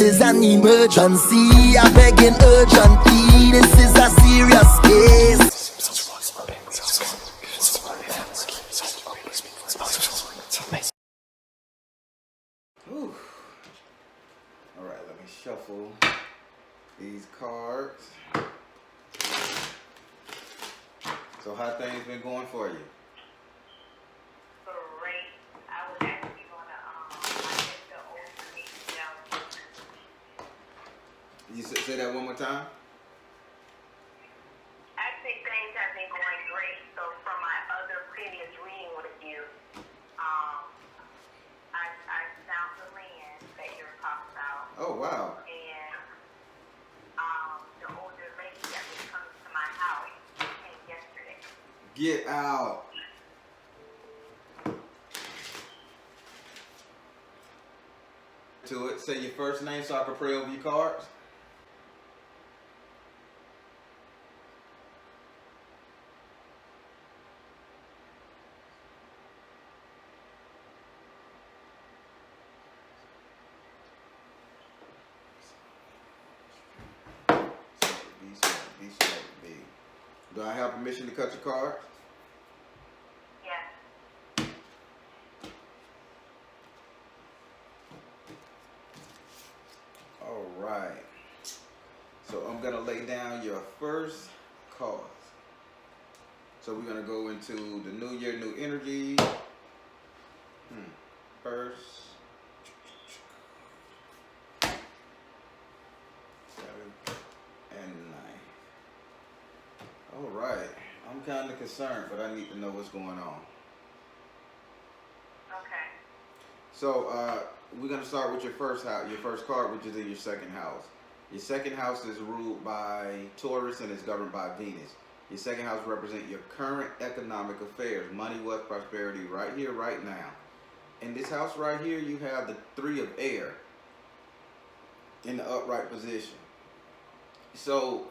is an emergency. I begging urgently. This is a serious case. Whew. All right, let me shuffle these cards. So how things been going for you? Great. I was actually gonna I think the older lady down. You say that one more time? I think things have been going great. So from my other previous reading with you, I found the land that you were talking about. Oh wow. And the older lady that was coming to my house came yesterday. Get out. To it. Say your first name so I can pray over your cards. Do I have permission to cut your cards? Yes. All right. So I'm gonna lay down your first cards. So we're gonna go into the new year, new energy. First, 7 and 9. All right. I'm kind of concerned, but I need to know what's going on. Okay. So we're gonna start with your first house, your first card, which is in your second house. Your second house is ruled by Taurus and is governed by Venus. Your second house represents your current economic affairs, money, wealth, prosperity, right here, right now. In this house right here, you have the 3 of air in the upright position. So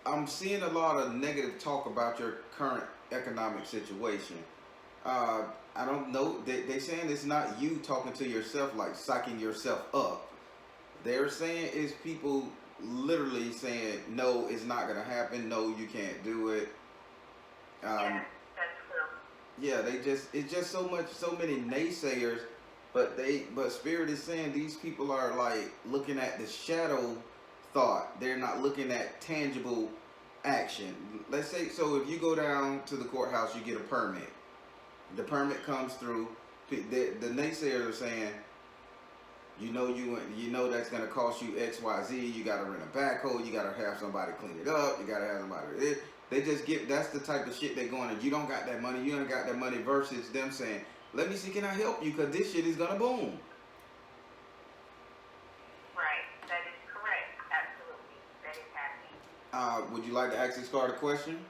I'm seeing a lot of negative talk about your current economic situation. I don't know. They're saying it's not you talking to yourself, like psyching yourself up. They're saying it's people literally saying, no, it's not going to happen. No, you can't do it. Yeah, that's true. Yeah, it's just so many naysayers, but Spirit is saying these people are like looking at the shadow thought. They're not looking at tangible action. Let's say, so if you go down to the courthouse, you get a permit. The permit comes through. The naysayers are saying, you know that's gonna cost you X, Y, Z. You gotta rent a backhoe. You gotta have somebody clean it up. You gotta have somebody. They just that's the type of shit they're going. And you don't got that money. You don't got that money. Versus them saying, let me see, can I help you? Cause this shit is gonna boom. Right. That is correct. Absolutely. That is happening. Would you like to ask this card a question?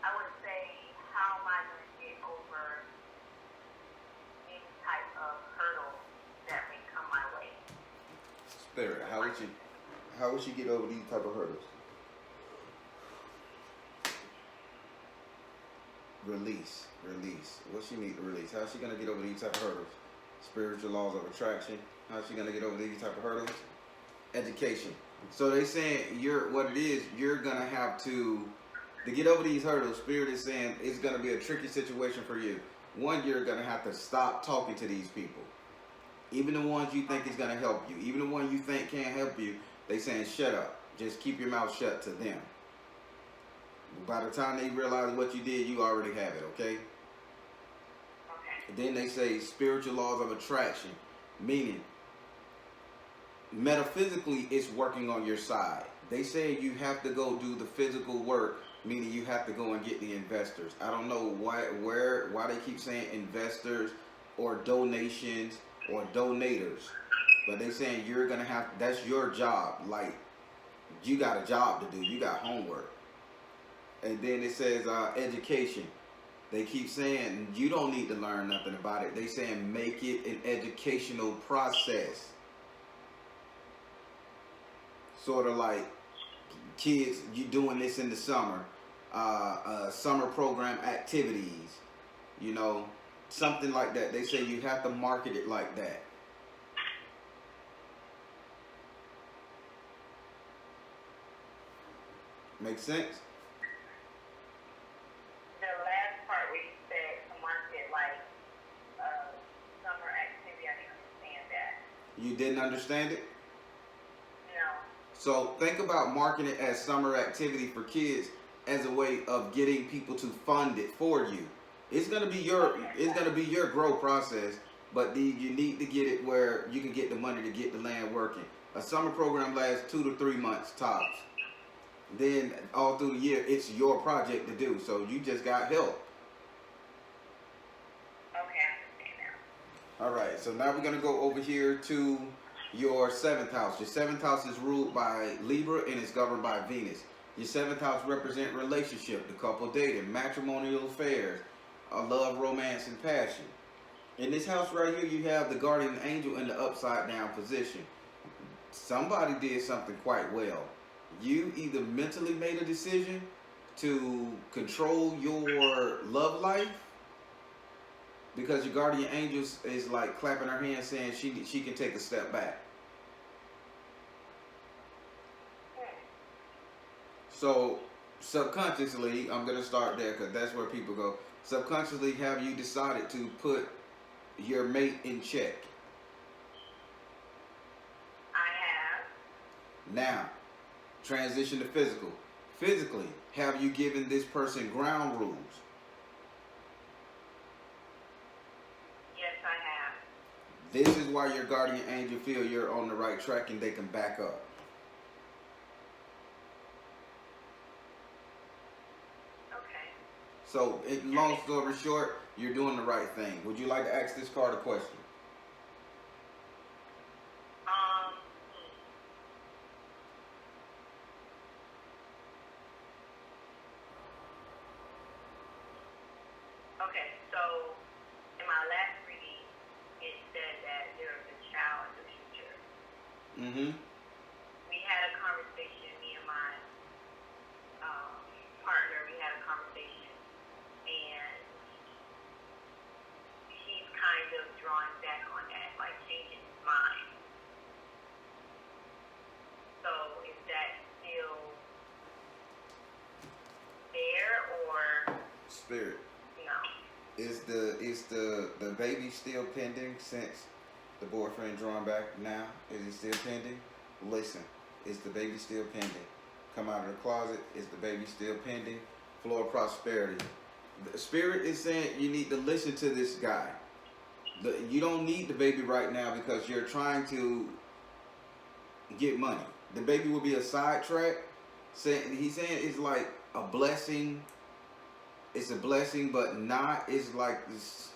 I would say, how am I going to get over any type of hurdle that may come my way? Spirit, how would you get over these type of hurdles? Release. What she need to release? How's she gonna get over these type of hurdles? Spiritual laws of attraction. How's she gonna get over these type of hurdles? Education. So they saying you're gonna have to get over these hurdles. Spirit is saying it's gonna be a tricky situation for you. One, you're gonna have to stop talking to these people. Even the ones you think is gonna help you, even the one you think can't help you, they saying shut up. Just keep your mouth shut to them. By the time they realize what you did, you already have it, okay? Okay. Then they say spiritual laws of attraction, meaning metaphysically it's working on your side. They say you have to go do the physical work, meaning you have to go and get the investors. I don't know why they keep saying investors or donations or donators, but they saying you're gonna have, that's your job. Like, you got a job to do, you got homework. And then it says education. They keep saying you don't need to learn nothing about it. They saying make it an educational process. Sort of like kids, you doing this in the summer, summer program activities, you know, something like that. They say you have to market it like that. Make sense? The last part where you said to market like summer activity, I didn't understand that. You didn't understand it? No. So think about marketing it as summer activity for kids as a way of getting people to fund it for you. It's gonna be your growth process, but you need to get it where you can get the money to get the land working. A summer program lasts 2 to 3 months tops. Then all through the year, it's your project to do. So you just got help. Okay, I understand now. All right. So now we're gonna go over here to your 7th house. Your 7th house is ruled by Libra and is governed by Venus. Your 7th house represent relationship, the couple dating, matrimonial affairs, love, romance, and passion. In this house right here, you have the guardian angel in the upside down position. Somebody did something quite well. You either mentally made a decision to control your love life, because your guardian angel is like clapping her hands saying she can take a step back. So subconsciously, I'm going to start there because that's where people go. Subconsciously, have you decided to put your mate in check? I have. Now, transition to physical. Physically, have you given this person ground rules? Yes, I have. This is why your guardian angel feel you're on the right track and they can back up. Okay. So, long story short, you're doing the right thing. Would you like to ask this card a question? Okay, so in my last reading, it said that there is a child in the future. Mm-hmm. We had a conversation, me and my partner, we had a conversation, and he's kind of drawing back on that, like changing his mind. So is that still there, or Spirit. no? Is the baby still pending since the boyfriend drawn back now? Is he still pending? Listen, is the baby still pending? Come out of the closet, is the baby still pending? Flow of prosperity. The spirit is saying you need to listen to this guy. You don't need the baby right now because you're trying to get money. The baby will be a sidetrack. He's saying it's like a blessing. It's a blessing, but not. It's like this.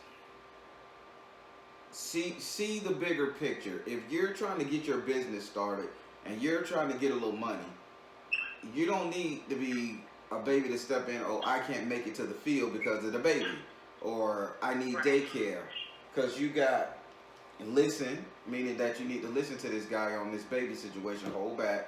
See the bigger picture. If you're trying to get your business started and you're trying to get a little money, you don't need to be a baby to step in. Oh, I can't make it to the field because of the baby, or I need daycare, because you got listen, meaning that you need to listen to this guy on this baby situation. Hold back.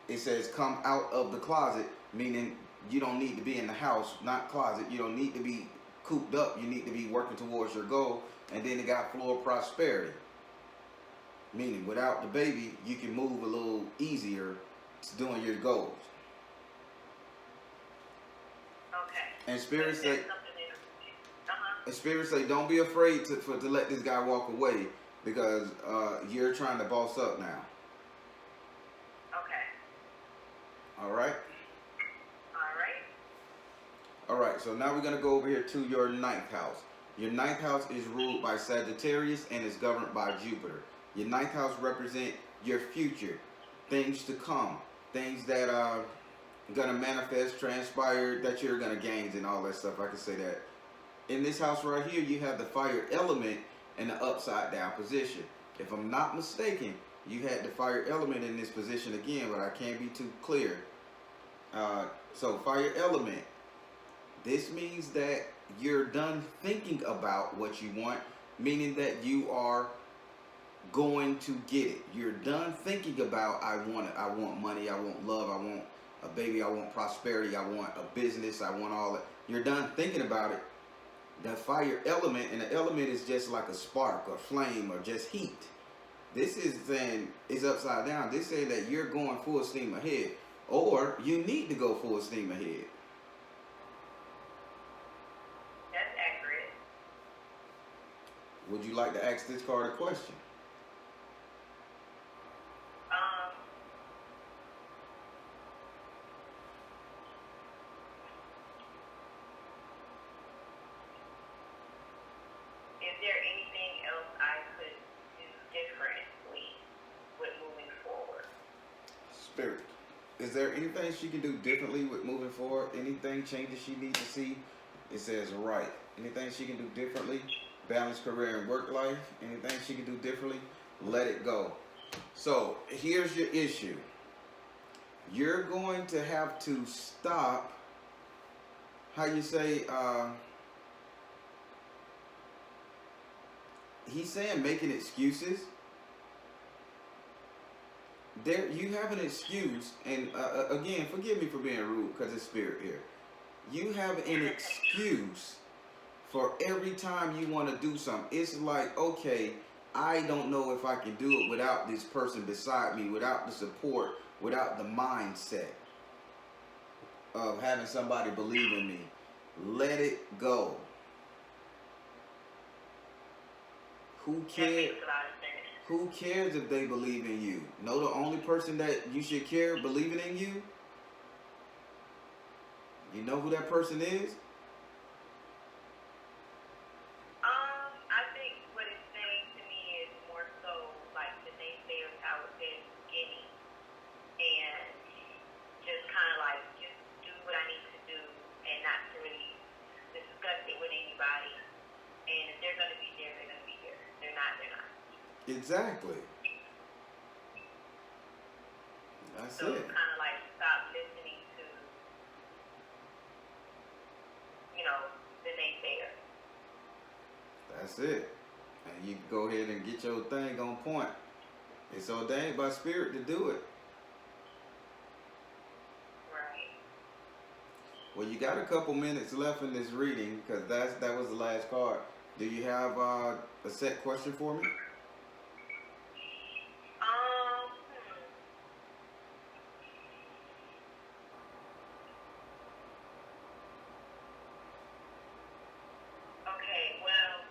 It says come out of the closet, meaning you don't need to be in the house, not closet. You don't need to be cooped up. You need to be working towards your goal. And then it got flow of prosperity, meaning without the baby, you can move a little easier to doing your goals. Okay. And Spirit say, Uh-huh. Spirit say, don't be afraid to let this guy walk away because you're trying to boss up now. Okay. All right. All right. All right. So now we're gonna go over here to your 9th house. Your 9th house is ruled by Sagittarius and is governed by Jupiter. Your 9th house represents your future, things to come, things that are gonna manifest, transpire, that you're gonna gain and all that stuff. I can say that. In this house right here, you have the fire element in the upside down position. If I'm not mistaken, you had the fire element in this position again, but I can't be too clear. So fire element, this means that you're done thinking about what you want, meaning that you are going to get it. You're done thinking about I want it. I want money. I want love. I want a baby, I want prosperity, I want a business, I want all that. You're done thinking about it. The fire element, and the element is just like a spark or flame or just heat. This is saying it's upside down. This saying that you're going full steam ahead, or you need to go full steam ahead. That's accurate. Would you like to ask this card a question? Is there anything else I could do differently with moving forward? Spirit, is there anything she can do differently with moving forward? Anything changes she needs to see? It says right. Anything she can do differently? Balance career and work life. Anything she can do differently? Let it go. So here's your issue. You're going to have to stop, how you say, he's saying making excuses. There, you have an excuse, and again, forgive me for being rude because it's spirit here. You have an excuse for every time you want to do something. It's like, okay, I don't know if I can do it without this person beside me, without the support, without the mindset of having somebody believe in me. Let it go. Who cares? Who cares if they believe in you? Know the only person that you should care believing in you? You know who that person is? I think what it's saying to me is more so like the naysayers how it's been in the beginning, and just kind of like just do what I need to do and not to really discuss it with anybody. And if they're gonna be there, they're gonna be there. They're not, they're not. Exactly. That's So it. it's kind of like stop listening to, the naysayer. That's it. And you can go ahead and get your thing on point. It's ordained by spirit to do it. Right. Well, you got a couple minutes left in this reading because that was the last card. Do you have a set question for me? Okay, well,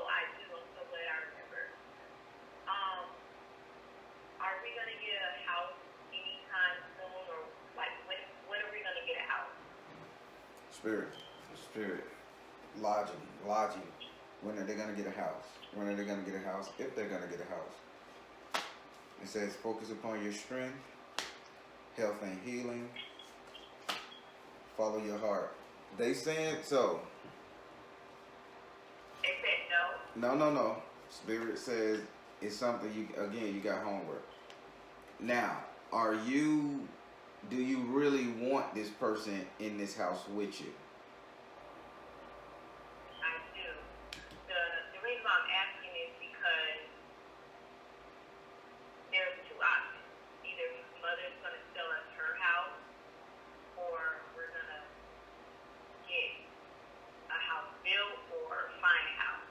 I do. I'm so glad I remember. Are we gonna get a house anytime soon, or like when are we gonna get a house? Spirit, lodging. When are they gonna get a house? When are they gonna get a house? If they're gonna get a house. It says focus upon your strength, health and healing. Follow your heart. They saying so. They said no. No. Spirit says it's something you got homework. Now, do you really want this person in this house with you? I do. The reason why I'm asking is because there's two options. Either mother's gonna sell us her house, or we're gonna get a house built or find a house.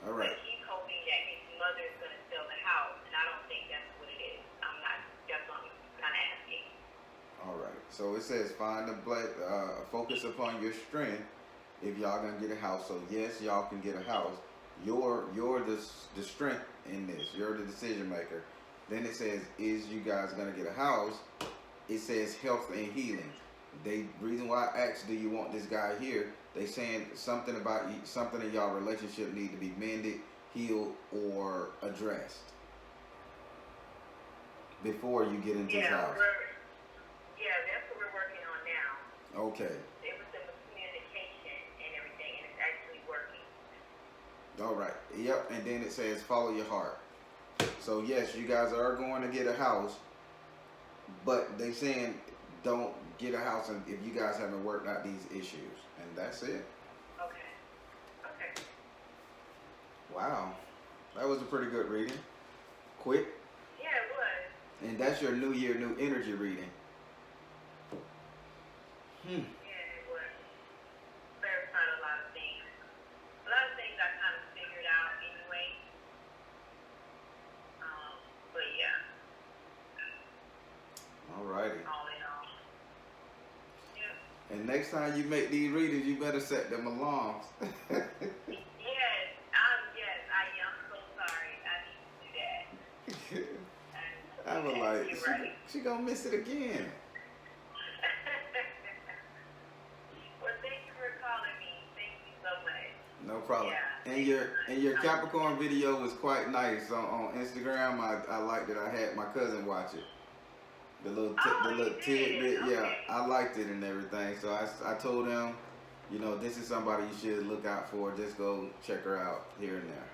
All right. But he's hoping that his mother's gonna sell the house, and I don't think that's what it is. That's what I'm kind of asking. All right. So it says focus upon your strength if y'all gonna get a house. So yes, y'all can get a house. You're the strength in this. You're the decision maker. Then it says, is you guys gonna get a house? It says health and healing. Reason why I asked, do you want this guy here? They saying something about something in y'all relationship need to be mended, healed, or addressed before you get into his house. That's what we're working on now. Okay. It was the communication and everything, and it's actually working. All right. Yep. And then it says follow your heart. So yes, you guys are going to get a house, but they saying don't get a house if you guys haven't worked out these issues, and that's it. Okay. Wow, that was a pretty good reading. Quick. Yeah, it was. And that's your New Year, New Energy reading. Yeah, it was clarified a lot of things. A lot of things I kind of figured out anyway. But yeah. Alrighty. All in all. Yeah. And next time you make these readings, you better set them alarms. Yes, I am so sorry. I need to do that. I was like, You're right. she gonna miss it again. Well, thank you for calling me. Thank you so much. No problem. Yeah. And your Capricorn video was quite nice on Instagram. I liked it. I had my cousin watch it. The little tidbit, yeah, okay. I liked it and everything. So I told him, you know, this is somebody you should look out for. Just go check her out here and there.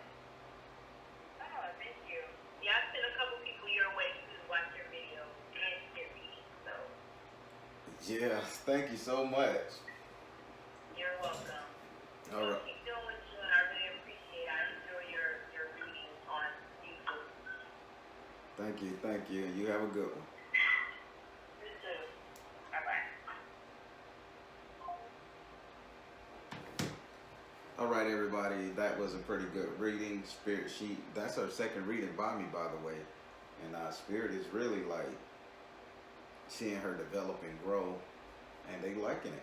Oh, thank you. Yeah, I sent a couple people your way to watch your video and your reading. So. Yeah, thank you so much. You're welcome. All right. Keep doing what you're doing. I really appreciate it. I enjoy your reading on YouTube. Thank you. You have a good one. You too. Bye-bye. All right, everybody. That was a pretty good reading. Spirit sheet. That's her second reading by me, by the way. And Spirit is really like seeing her develop and grow, and they liking it.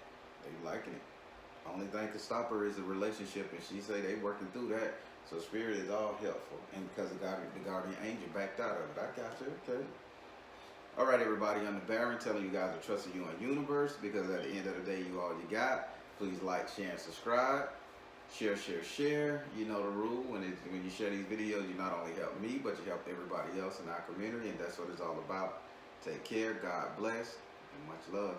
Only thing to stop her is the relationship, and she say they working through that. So Spirit is all helpful, and because the guardian angel backed out of it. I got you. Okay. All right, everybody. I'm the Baron, telling you guys to trust in you and universe, because at the end of the day, you all you got. Please like, share, and subscribe. Share. You know the rule. When you share these videos, you not only help me, but you help everybody else in our community, and that's what it's all about. Take care. God bless, and much love.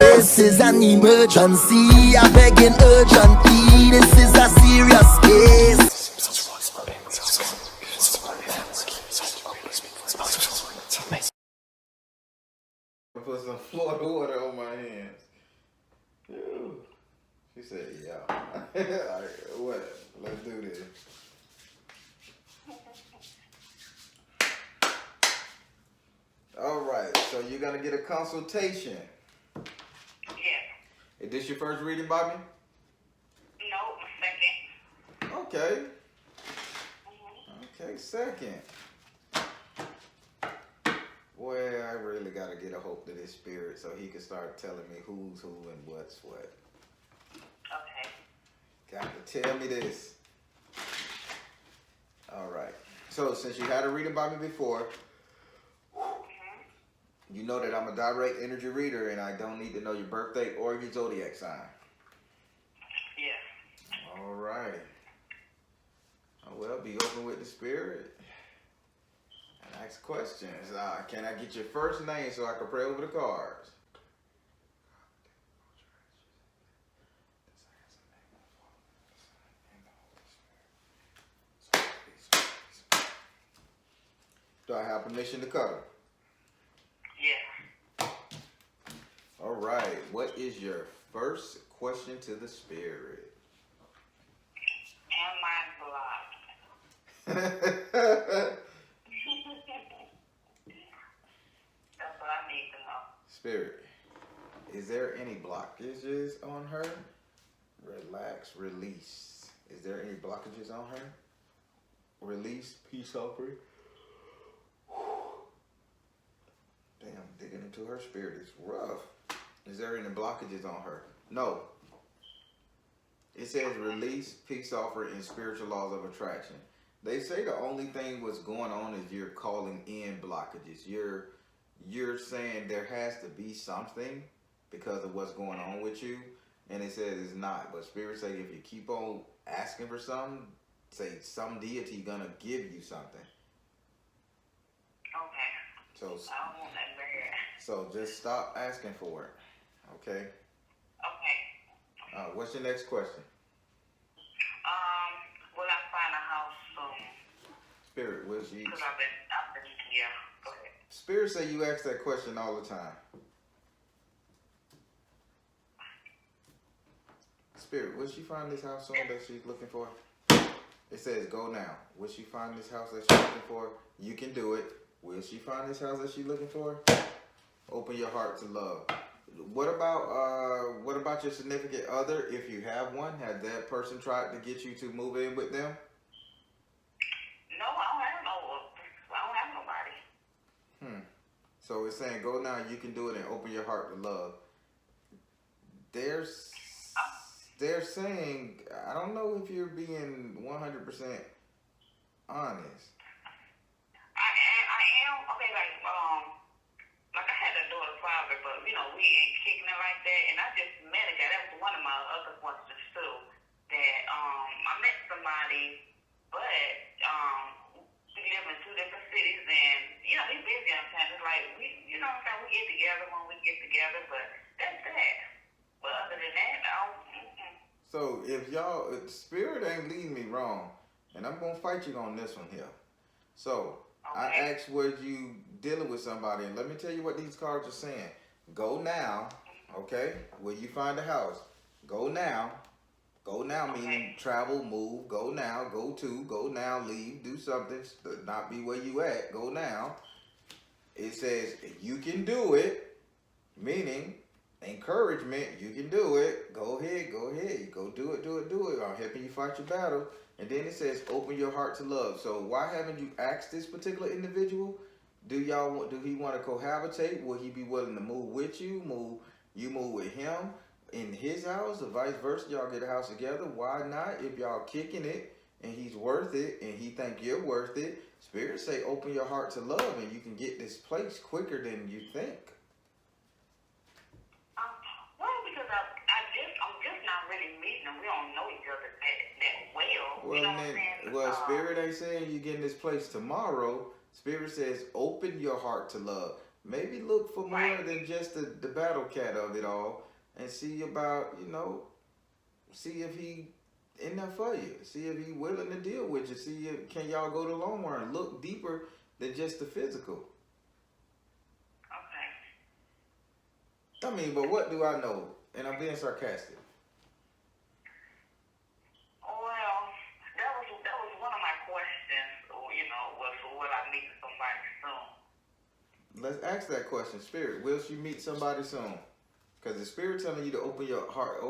This is an emergency, I begging urgently. This is a serious case. Put some Florida water on my hands. Ew. She said, yeah. All right, what? Let's do this. All right, so you're going to get a consultation. Yeah. Is this your first reading by me? No, second. Okay. Okay, second. Boy, I really got to get a hold of this spirit so he can start telling me who's who and what's what. Okay. Got to tell me this. All right. So since you had a reading by me before, you know that I'm a direct energy reader, and I don't need to know your birthday or your zodiac sign. Yeah. All right. Well, be open with the spirit and ask questions. Can I get your first name so I can pray over the cards? Do I have permission to cover? Yeah. All right. What is your first question to the spirit? Am I blocked? That's what I need to know. Spirit, is there any blockages on her? Relax, release. Is there any blockages on her? Release, peace offering. Damn, digging into her spirit is rough. Is there any blockages on her? No. It says release, peace offering, and spiritual laws of attraction. They say the only thing what's going on is you're calling in blockages. You're saying there has to be something because of what's going on with you, and it says it's not. But Spirit say if you keep on asking for something, say some deity gonna give you something. Okay. So I don't want that bad. So just stop asking for it. Okay. Okay. What's your next question? Will I find a house soon? Spirit, will she? Because I've Yeah, go ahead. Spirit say you ask that question all the time. Spirit, will she find this house soon that she's looking for? It says go now. Will she find this house that she's looking for? You can do it. Will she find this house that she's looking for? Open your heart to love. What about your significant other? If you have one, has that person tried to get you to move in with them? No, I don't have nobody. So it's saying go now, you can do it, and open your heart to love. They're saying, I don't know if you're being 100% honest. I am okay. Like I had a daughter father, but we ain't kicking it like that. And I just met a guy. That was one of my other questions too. That I met somebody, but we live in two different cities, and he's busy on time. It's like we get together when we get together, but that's that. But other than that, So if spirit ain't leading me wrong, and I'm gonna fight you on this one here. So okay. I asked, was you dealing with somebody, and let me tell you what these cards are saying. Go now, okay? Will you find a house? Go now. Go now, meaning travel, move, go now, go now, leave, do something, not be where you at, go now. It says you can do it, meaning encouragement, you can do it. Go ahead, go do it. I'm helping you fight your battle. And then it says open your heart to love. So why haven't you asked this particular individual? Do he want to cohabitate? Will he be willing to move with you? Move with him in his house, or vice versa? Y'all get a house together. Why not? If y'all kicking it and he's worth it and he think you're worth it, Spirit say open your heart to love, and you can get this place quicker than you think. Because I'm just not really meeting them. We don't know each other that well. Well, you know what I'm saying? Well, Spirit ain't saying you get in this place tomorrow. Spirit says open your heart to love. Maybe look for more than just the battle cat of it all, and see about, see if he in there for you. See if he willing to deal with you. See if can y'all go the long run. Look deeper than just the physical. Okay. I mean, but what do I know? And I'm being sarcastic. Well, that was one of my questions. Was will I meet somebody soon? Let's ask that question, Spirit. Will she meet somebody soon? Because the Spirit telling you to open your heart to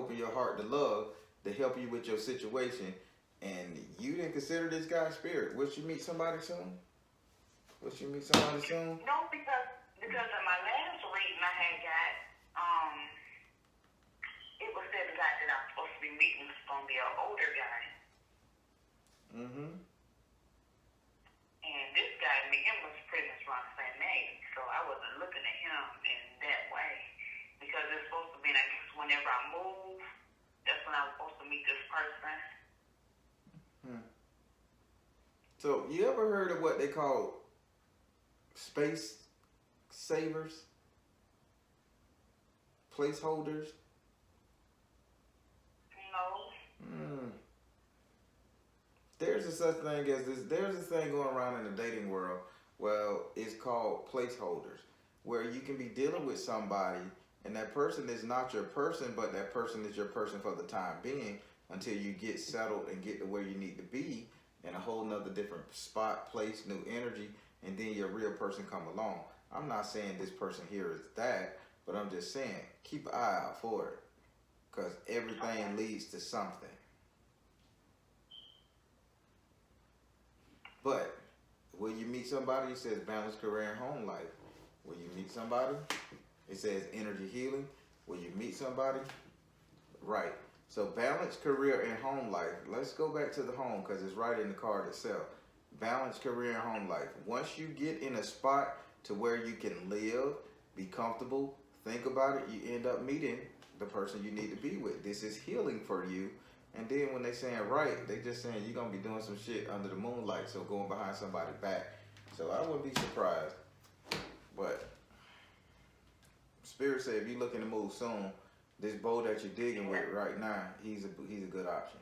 love, to help you with your situation, and you didn't consider this guy, Spirit. Will she meet somebody soon? No, because in my last reading I had got, it was said the guy that I'm supposed to be meeting is going to be an older guy. Mm-hmm. And this guy, him was pretty much around the same age, so I wasn't looking at him in that way. Because it's supposed to be, I guess, whenever I move, that's when I'm supposed to meet this person. So, you ever heard of what they call space savers? Placeholders? No. There's a such thing as this. There's this thing going around in the dating world. Well, it's called placeholders, where you can be dealing with somebody, and that person is not your person, but that person is your person for the time being until you get settled and get to where you need to be in a whole nother different spot, place, new energy, and then your real person come along. I'm not saying this person here is that, but I'm just saying keep an eye out for it, because everything leads to something. But will you meet somebody? It says balance, career, and home life. Will you meet somebody? It says energy healing. Will you meet somebody? Right. So balance, career, and home life. Let's go back to the home because it's right in the card itself. Balance, career, and home life. Once you get in a spot to where you can live, be comfortable, think about it, you end up meeting the person you need to be with. This is healing for you. And then when they saying right, they just saying you're going to be doing some shit under the moonlight, so going behind somebody's back. So I wouldn't be surprised. But Spirit said if you're looking to move soon, this bow that you're digging with right now, he's a good option.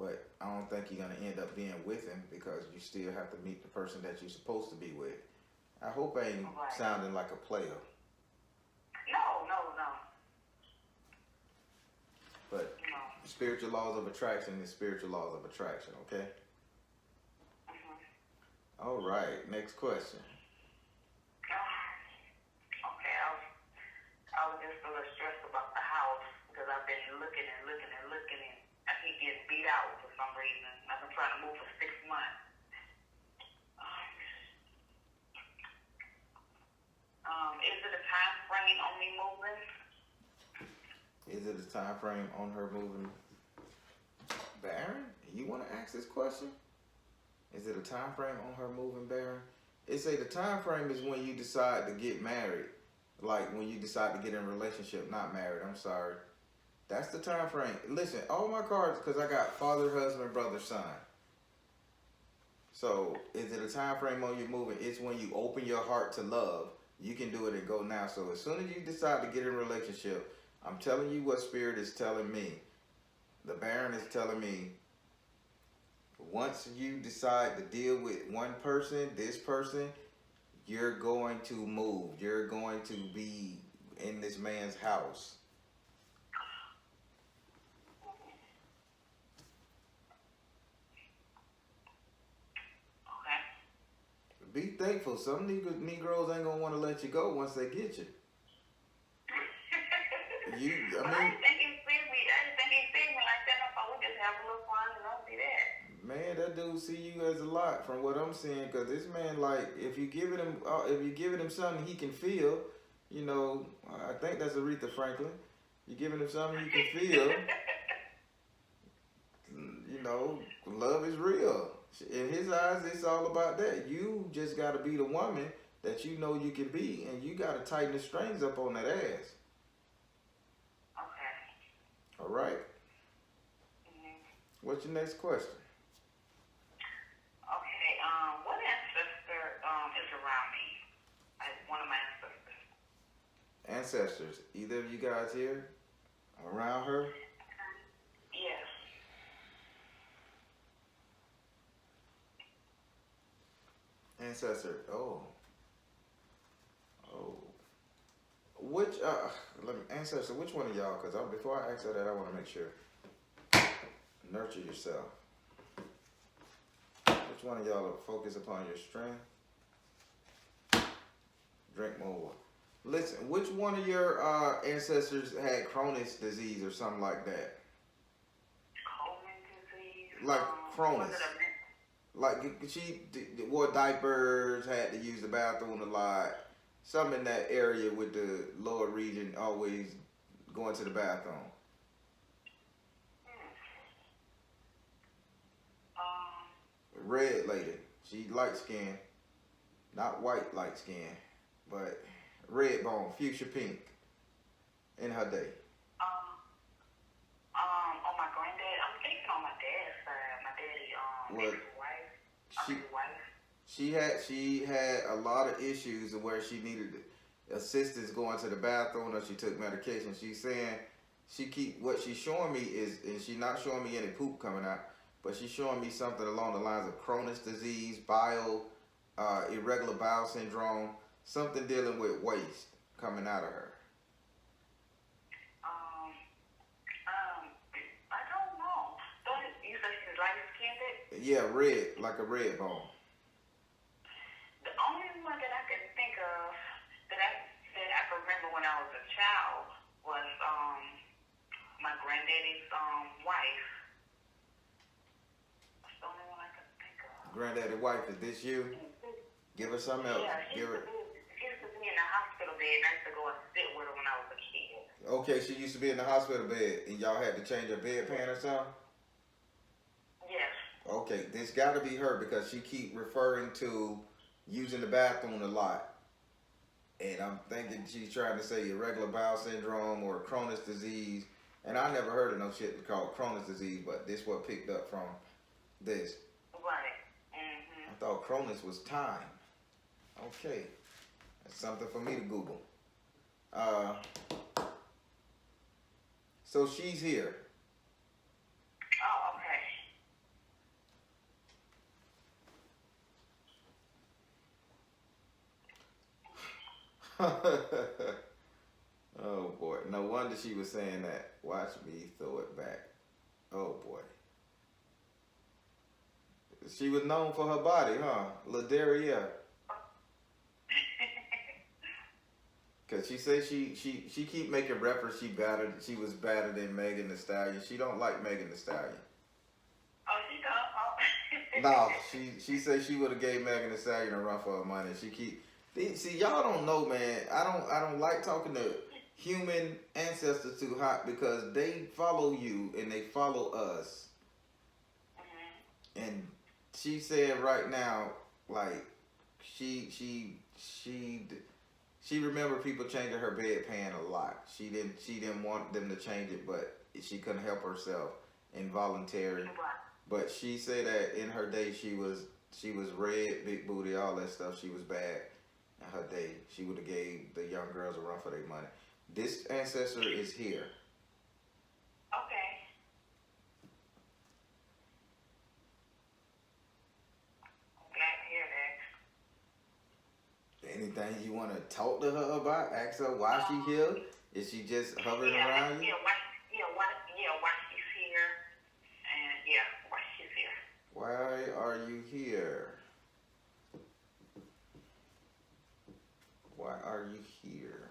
but I don't think you're gonna end up being with him because you still have to meet the person that you're supposed to be with. I hope I ain't Right. sounding like a player. No. But No. spiritual laws of attraction is spiritual laws of attraction, okay? All right, next question. Okay, I was just a little stressed about the house because I've been looking and I keep getting beat out for some reason. I've been trying to move for 6 months. Is it a time frame on me moving? Is it a time frame on her moving? Baron, you want to ask this question? Is it a time frame on her moving, Baron? It say the time frame is when you decide to get married. Like when you decide to get in a relationship, not married. I'm sorry. That's the time frame. Listen, all my cards, because I got father, husband, brother, son. So is it a time frame on you moving? It's when you open your heart to love. You can do it and go now. So as soon as you decide to get in a relationship, I'm telling you what Spirit is telling me. The Baron is telling me, once you decide to deal with one person, this person, you're going to move. You're going to be in this man's house. Okay. Be thankful. Some Negroes ain't gonna want to let you go once they get you. I didn't think he see me like that. I thought we just have a little fun and don't see that. Man, that dude see you as a lot from what I'm seeing. Cause this man, like, if you giving him something he can feel, you know, I think that's Aretha Franklin. You're giving him something he can feel. You know, love is real. In his eyes, it's all about that. You just got to be the woman that you know you can be, and you got to tighten the strings up on that ass. Okay. All right. Mm-hmm. What's your next question? Okay. What ancestor is around me? One of my ancestors. Ancestors. Either of you guys here? Around her? Yes. Ancestor. Oh. Which ancestor, which one of y'all, because before I answer that, I want to make sure. Nurture yourself. Which one of y'all will focus upon your strength? Drink more. Listen, which one of your ancestors had Crohn's disease or something like that? Crohn's disease? Like Crohn's. Was it Like she wore diapers, had to use the bathroom a lot. Some in that area with the lower region always going to the bathroom. Red lady. She light skinned. Not white light skin, but red bone, fuchsia pink in her day. on my granddad, I'm thinking on my dad's side. My daddy, his wife. She had a lot of issues where she needed assistance going to the bathroom or she took medication. She's saying what she's showing me is, and she's not showing me any poop coming out, but she's showing me something along the lines of Crohn's disease, irregular bowel syndrome, something dealing with waste coming out of her. I don't know. You said she's light-skinned? Yeah, red, like a red bone. The only one that I can think of that I can remember when I was a child was my granddaddy's wife. That's the only one I can think of. Granddaddy's wife, is this you? Give her something else. Yeah, she used to be in the hospital bed, and I used to go and sit with her when I was a kid. Okay, she used to be in the hospital bed, and y'all had to change her bedpan or something? Yes. Okay, this got to be her because she keep referring to using the bathroom a lot. And I'm thinking she's trying to say irregular bowel syndrome or Crohn's disease. And I never heard of no shit called Crohn's disease, but this what picked up from this. Right. Mm-hmm. I thought Crohn's was time. Okay. That's something for me to Google. So she's here. Oh, okay. No wonder she was saying that. Watch me throw it back. Oh boy. She was known for her body, huh? Ladaria. Cause she said she keep making reference she was better than Megan Thee Stallion. She don't like Megan Thee Stallion. Oh, she don't? Oh. No, she said she would have gave Megan Thee Stallion a run for her money. See, y'all don't know, man. I don't like talking to human ancestors too hot because they follow you and they follow us. And she said right now, like she remember people changing her bedpan a lot. She didn't want them to change it, but she couldn't help herself, involuntary. But she said that in her day she was red, big booty, all that stuff. She was bad. In her day, she would have gave the young girls a run for their money. This ancestor is here. Okay. I'm glad to hear that. Anything you want to talk to her about? Ask her why she here? Is she just hovering around you? Why she's here. And why she's here. Why are you here? Why are you here?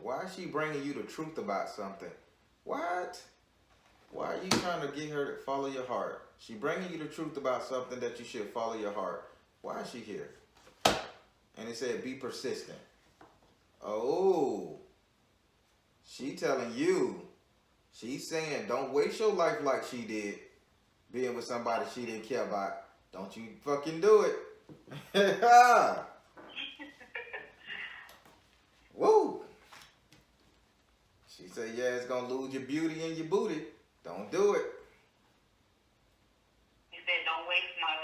Why is she bringing you the truth about something? What? Why are you trying to get her to follow your heart? She bringing you the truth about something that you should follow your heart. Why is she here? And it said be persistent. Oh, she telling you. She's saying don't waste your life like she did, being with somebody she didn't care about. Don't you fucking do it. Woo. She said, yeah, it's going to lose your beauty and your booty. Don't do it. You said don't waste my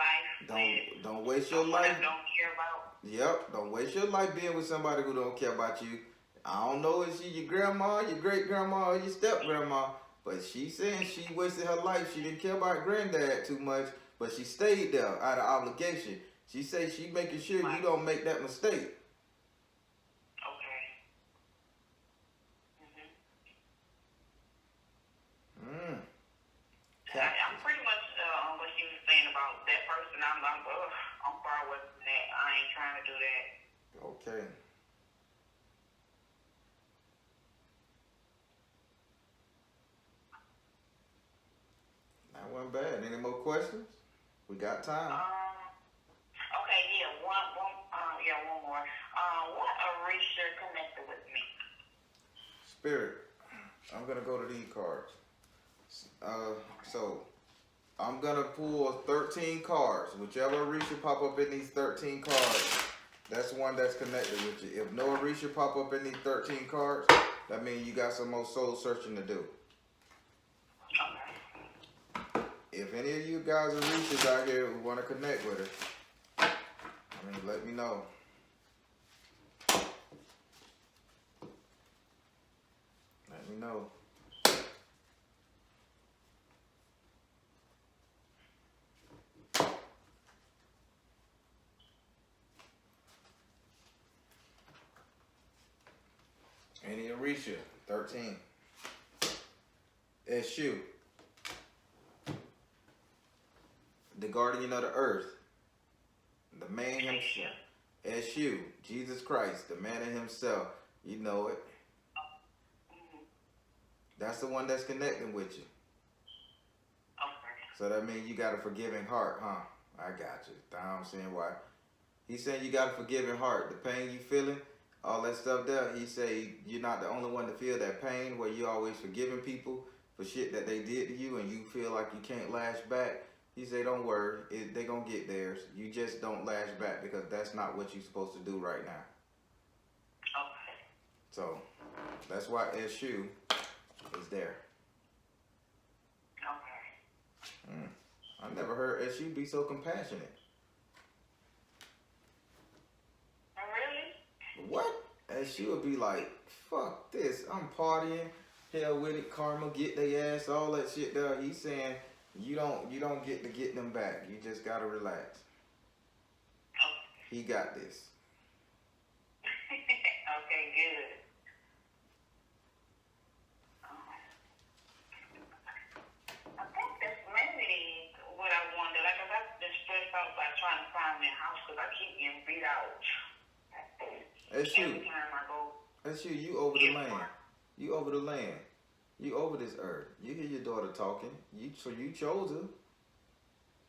life. Don't waste your life. Don't care about. Yep, don't waste your life being with somebody who don't care about you. I don't know if she your grandma, your great grandma, or your step grandma, but she saying she wasted her life. She didn't care about granddad too much, but she stayed there out of obligation. She say she making sure you don't make that mistake. I'm pretty much on what she was saying about that person. I'm far away from that. I ain't trying to do that. Okay. That wasn't bad. Any more questions? We got time. Okay, one more. What Orisha connected with me? Spirit. I'm gonna go to these cards. So I'm gonna pull 13 cards. Whichever Orisha pop up in these 13 cards, that's one that's connected with you. If no Orisha pop up in these 13 cards, that means you got some more soul searching to do. Okay. If any of you guys are Orishas out here who want to connect with her, let me know. Let me know. Any Orisha, 13. S.O.L, the guardian of the earth, the man himself. S.O.L, Jesus Christ, the man of himself. You know it. That's the one that's connecting with you. So that means you got a forgiving heart, huh? I got you. I'm saying why. He's saying you got a forgiving heart. The pain you feeling, all that stuff there, he say you're not the only one to feel that pain where you always forgiving people for shit that they did to you and you feel like you can't lash back. He say don't worry, they gonna get theirs. You just don't lash back because that's not what you're supposed to do right now. Okay. So that's why S.O.L is there. Okay. I never heard S.O.L be so compassionate. Really? What? S.O.L would be like, fuck this, I'm partying, hell with it, karma, get their ass, all that shit there. He's saying You don't get to get them back. You just gotta relax. Oh. He got this. Okay, good. I think that's maybe what I wanted. Like, I've been stressed out by trying to find me a house because I keep getting beat out. That's Every you. time I go. That's you. You over the land. You over the land. You over this earth. You hear your daughter talking. So you chose her.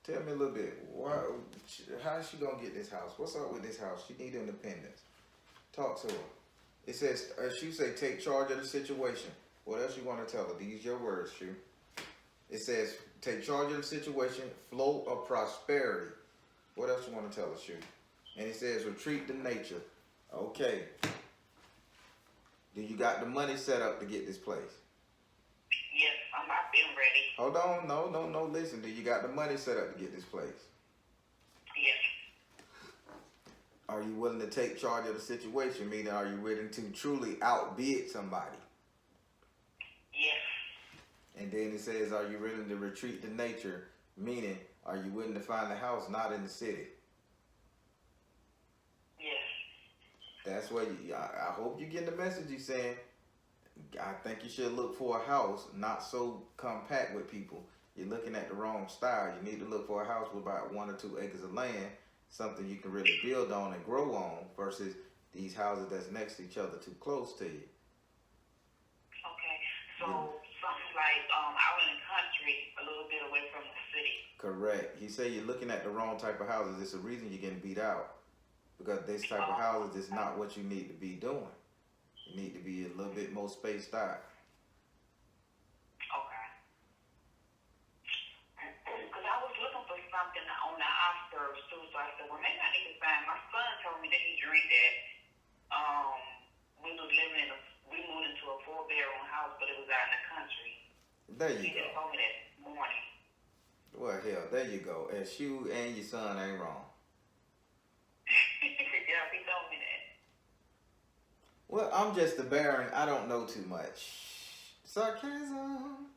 Tell me a little bit. Why? How is she gonna get this house? What's up with this house? She need independence. Talk to her. It says, as you say, take charge of the situation. What else you want to tell her? These your words, Shu. It says, take charge of the situation, flow of prosperity. What else you want to tell her, Shu? And it says, retreat to nature. Okay. Do you got the money set up to get this place? Yes, I've been ready. Hold on. No. Listen. Do you got the money set up to get this place? Yes. Are you willing to take charge of the situation? Meaning, are you willing to truly outbid somebody? Yes. And then it says, are you willing to retreat to nature? Meaning, are you willing to find a house not in the city? Yes. That's what I hope you get the message he's saying. I think you should look for a house not so compact with people. You're looking at the wrong style. You need to look for a house with about 1 or 2 acres of land, something you can really build on and grow on, versus these houses that's next to each other too close to you. Okay. So something like out in the country, a little bit away from the city. Correct. He said you're looking at the wrong type of houses. It's a reason you're getting beat out. Because this type of houses is not what you need to be doing. You need to be a little bit more spaced out. Okay. Because I was looking for something on the outskirts too, so I said, well, maybe I need to find. My son told me that he dreamed that we moved into a 4-bedroom house, but it was out in the country. There you He go. just told me that morning. Well, hell, there you go. As you and your son ain't wrong. Yeah, he told me that. Well, I'm just a baron. I don't know too much. Sarcasm.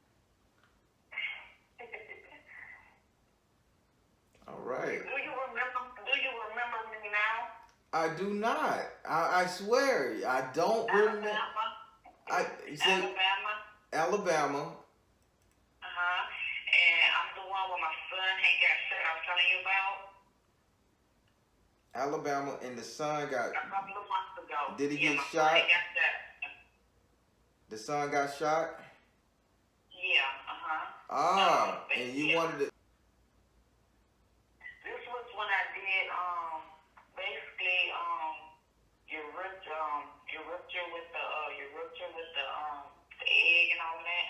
All right. Do you remember me now? I do not. I swear, I don't remember. You say Alabama. Alabama. And I'm the one where my son had got shot. I was telling you about. Alabama, and the son got. A couple of months ago. Did he get my shot? son had got shot. The son got shot. Yeah. And you wanted to. This was when I did basically your rupture with the egg and all that.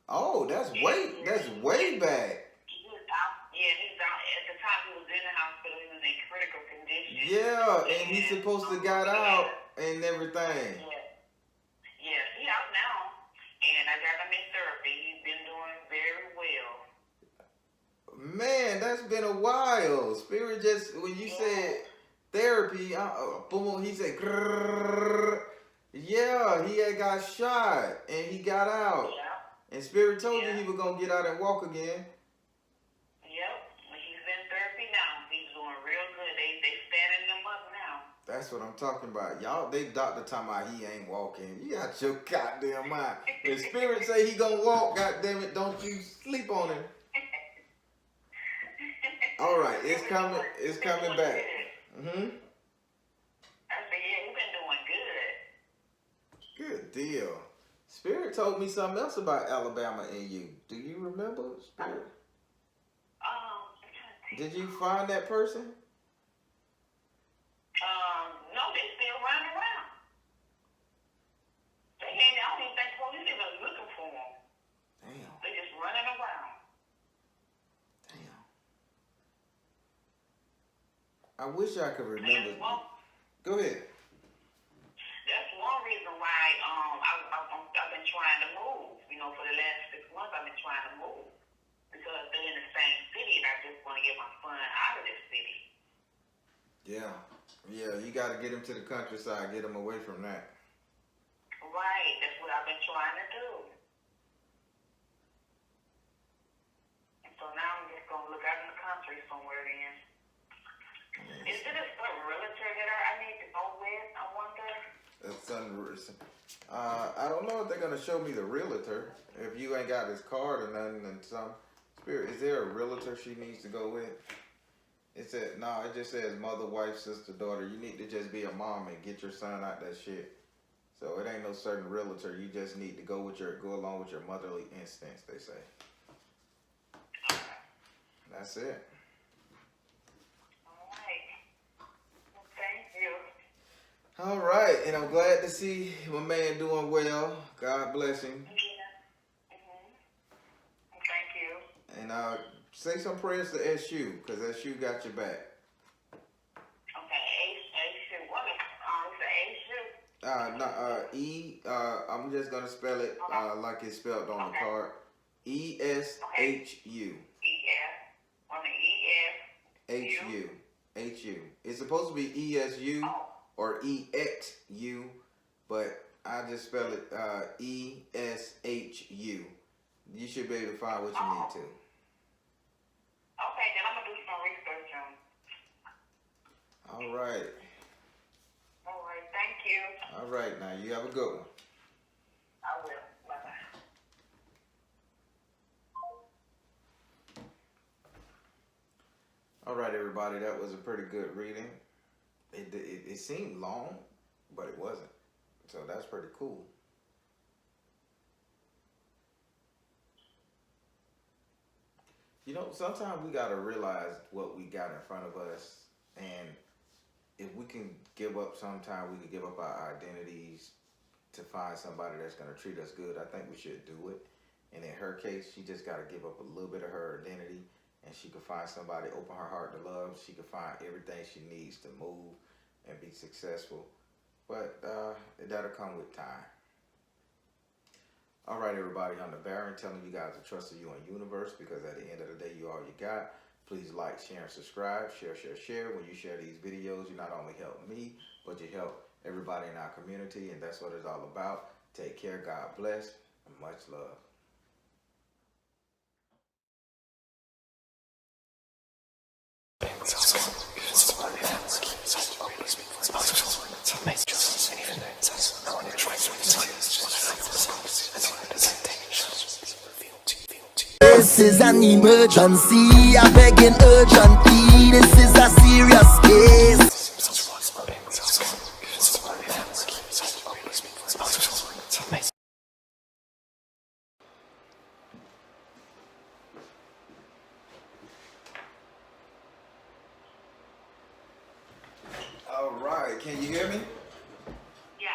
Oh, that's way back. He was out. At the time he was in the hospital. He was in critical condition. Yeah, and he's supposed to got out and everything. Yeah, he out now, and I got him in therapy. He's been doing very well. Man, that's been a while. Spirit just when you said therapy, boom, he said, grrr. Yeah, he had got shot and he got out. Yeah. And Spirit told you he was gonna get out and walk again. Yep, he's in therapy now. He's doing real good. They standing him up now. That's what I'm talking about. Y'all, they doctor talking about he ain't walking. You got your goddamn mind. If Spirit say he gonna walk, goddamn it, don't you sleep on him. All right, it's coming back. I said, yeah, he's been doing good. Good deal. Spirit told me something else about Alabama and you. Do you remember, Spirit? Did you find that person? No, they still running around. I don't even think police even looking for them. Damn. They just running around. Damn. I wish I could remember. Go ahead. That's one reason why I've been trying to move. For the last 6 months I've been trying to move because they're in the same city, and I just want to get my son out of this city. Yeah, you got to get him to the countryside, get him away from that. Right, that's what I've been trying to do. And so now I'm just gonna look out in the country somewhere then. Is it a realtor that I need to go with, I wonder? I don't know if they're gonna show me the realtor. If you ain't got his card or nothing, then some spirit. Is there a realtor she needs to go with? It just says mother, wife, sister, daughter. You need to just be a mom and get your son out that shit. So it ain't no certain realtor. You just need to go along with your motherly instincts, they say. That's it. All right. Well, thank you. All right, and I'm glad to see my man doing well. God bless him. Yeah. Thank you. And say some prayers to SU, because SU got your back. Okay, what is I'm just gonna spell it like it's spelled on the card. ESHU. On the HU. HU. It's supposed to be ESU or EXU, but I just spell it ESHU. You should be able to find what you need to. Okay, then I'm gonna do some research on. All right. All right, thank you. All right, now you have a good one. I will. Bye-bye. All right, everybody, that was a pretty good reading. It seemed long, but it wasn't. So that's pretty cool. You know, sometimes we got to realize what we got in front of us. And if we can give up sometime, we can give up our identities to find somebody that's going to treat us good. I think we should do it. And in her case, she just got to give up a little bit of her identity, and she could find somebody, open her heart to love. She could find everything she needs to move and be successful. But that'll come with time. All right, everybody, I'm the Baron telling you guys to trust in you and universe, because at the end of the day, you all you got. Please like, share, and subscribe. Share. When you share these videos, you not only help me, but you help everybody in our community, and that's what it's all about. Take care. God bless, and much love. This is an emergency, I begging urgently. This is a serious case. All right, can you hear me? Yeah.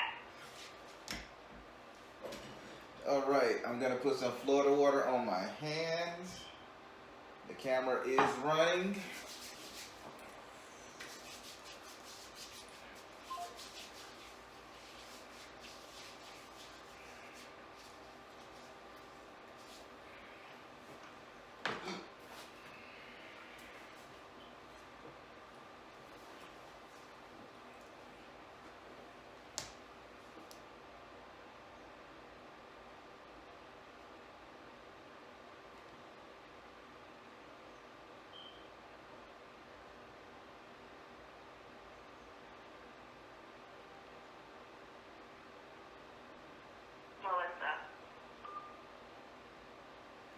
All right, I'm gonna put some Florida water on my hands. The camera is running.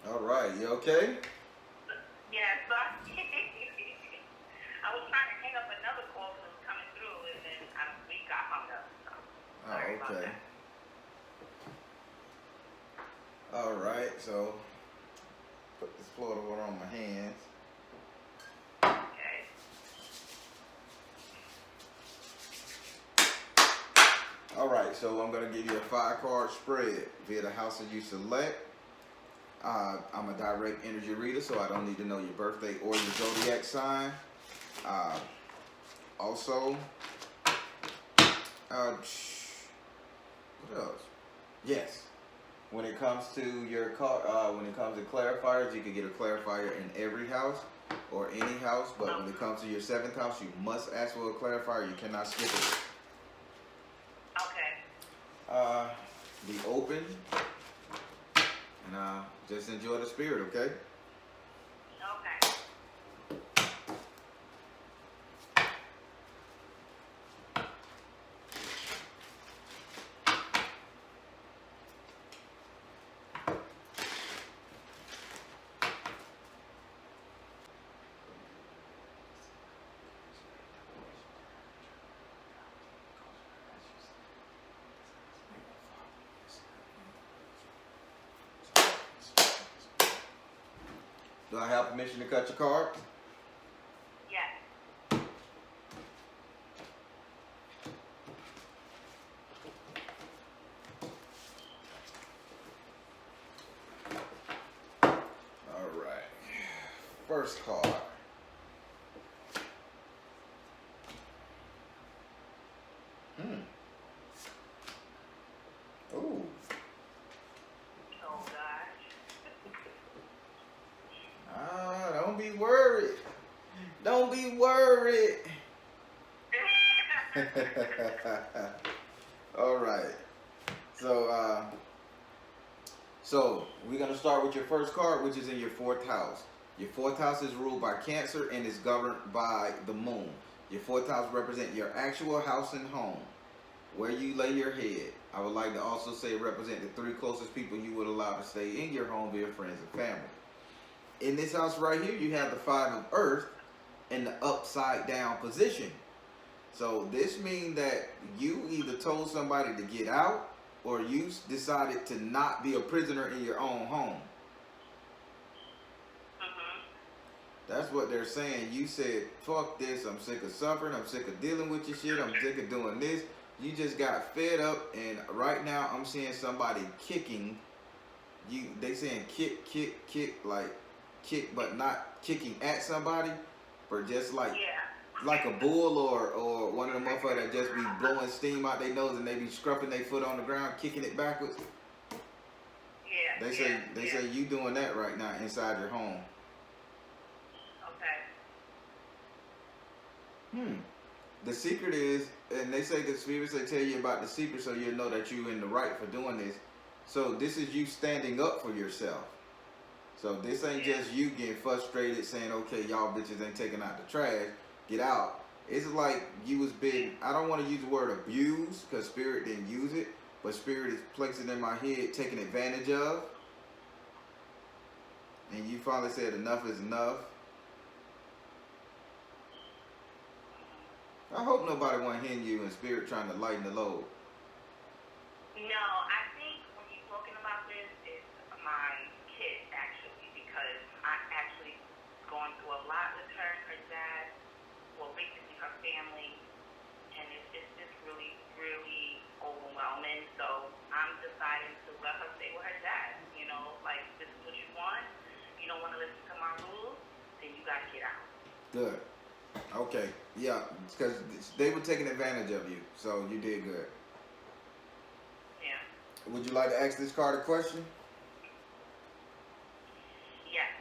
All right, you okay? Yeah, so I was trying to hang up another call that was coming through, and then we got hung up. So sorry about Okay. that. All right, so put this Florida water on my hands. Okay. All right, so I'm gonna give you a 5-card spread via the house that you select. I'm a direct energy reader, so I don't need to know your birthday or your zodiac sign. Also, what else? Yes, when it comes to your when it comes to clarifiers, you can get a clarifier in every house or any house. But when it comes to your 7th house, you must ask for a clarifier. You cannot skip it. Okay. Be open and just enjoy the spirit, okay? Okay. Do I have permission to cut your card? Yes. All right. First card. Ooh. Oh gosh. Don't be worried. Don't be worried. All right. So we're gonna start with your first card, which is in your fourth house. Your fourth house is ruled by Cancer and is governed by the moon. Your fourth house represents your actual house and home, where you lay your head. I would like to also say represent the three closest people you would allow to stay in your home via friends and family. In this house right here, you have the Five of Earth in the upside down position. So this means that you either told somebody to get out or you decided to not be a prisoner in your own home. That's what they're saying. You said, fuck this, I'm sick of suffering, I'm sick of dealing with your shit, I'm sick of doing this. You just got fed up, and right now I'm seeing somebody kicking. They saying kick, like kick, but not kicking at somebody, but just like a bull or one of the motherfuckers that just be blowing steam out their nose and they be scruffing their foot on the ground, kicking it backwards. Yeah. They say you doing that right now inside your home. Okay. The secret is, and they say the spirits, they tell you about the secret so you'll know that you're in the right for doing this. So this is you standing up for yourself. So this ain't just you getting frustrated saying, okay, y'all bitches ain't taking out the trash, get out. It's like you was being, I don't want to use the word abused because spirit didn't use it, but spirit is placing in my head, taking advantage of. And you finally said enough is enough. I hope nobody want to hinder you in spirit trying to lighten the load. No, I think when you're talking about this, it's my kid actually, because I'm actually going through a lot with her dad, well, basically her family, and it's just really, really overwhelming. So I'm deciding to let her stay with her dad. You know, like, this is what you want. You don't want to listen to my rules, then you got to get out. Good. Okay, yeah, because they were taking advantage of you, so you did good. Yeah. Would you like to ask this card a question? Yes.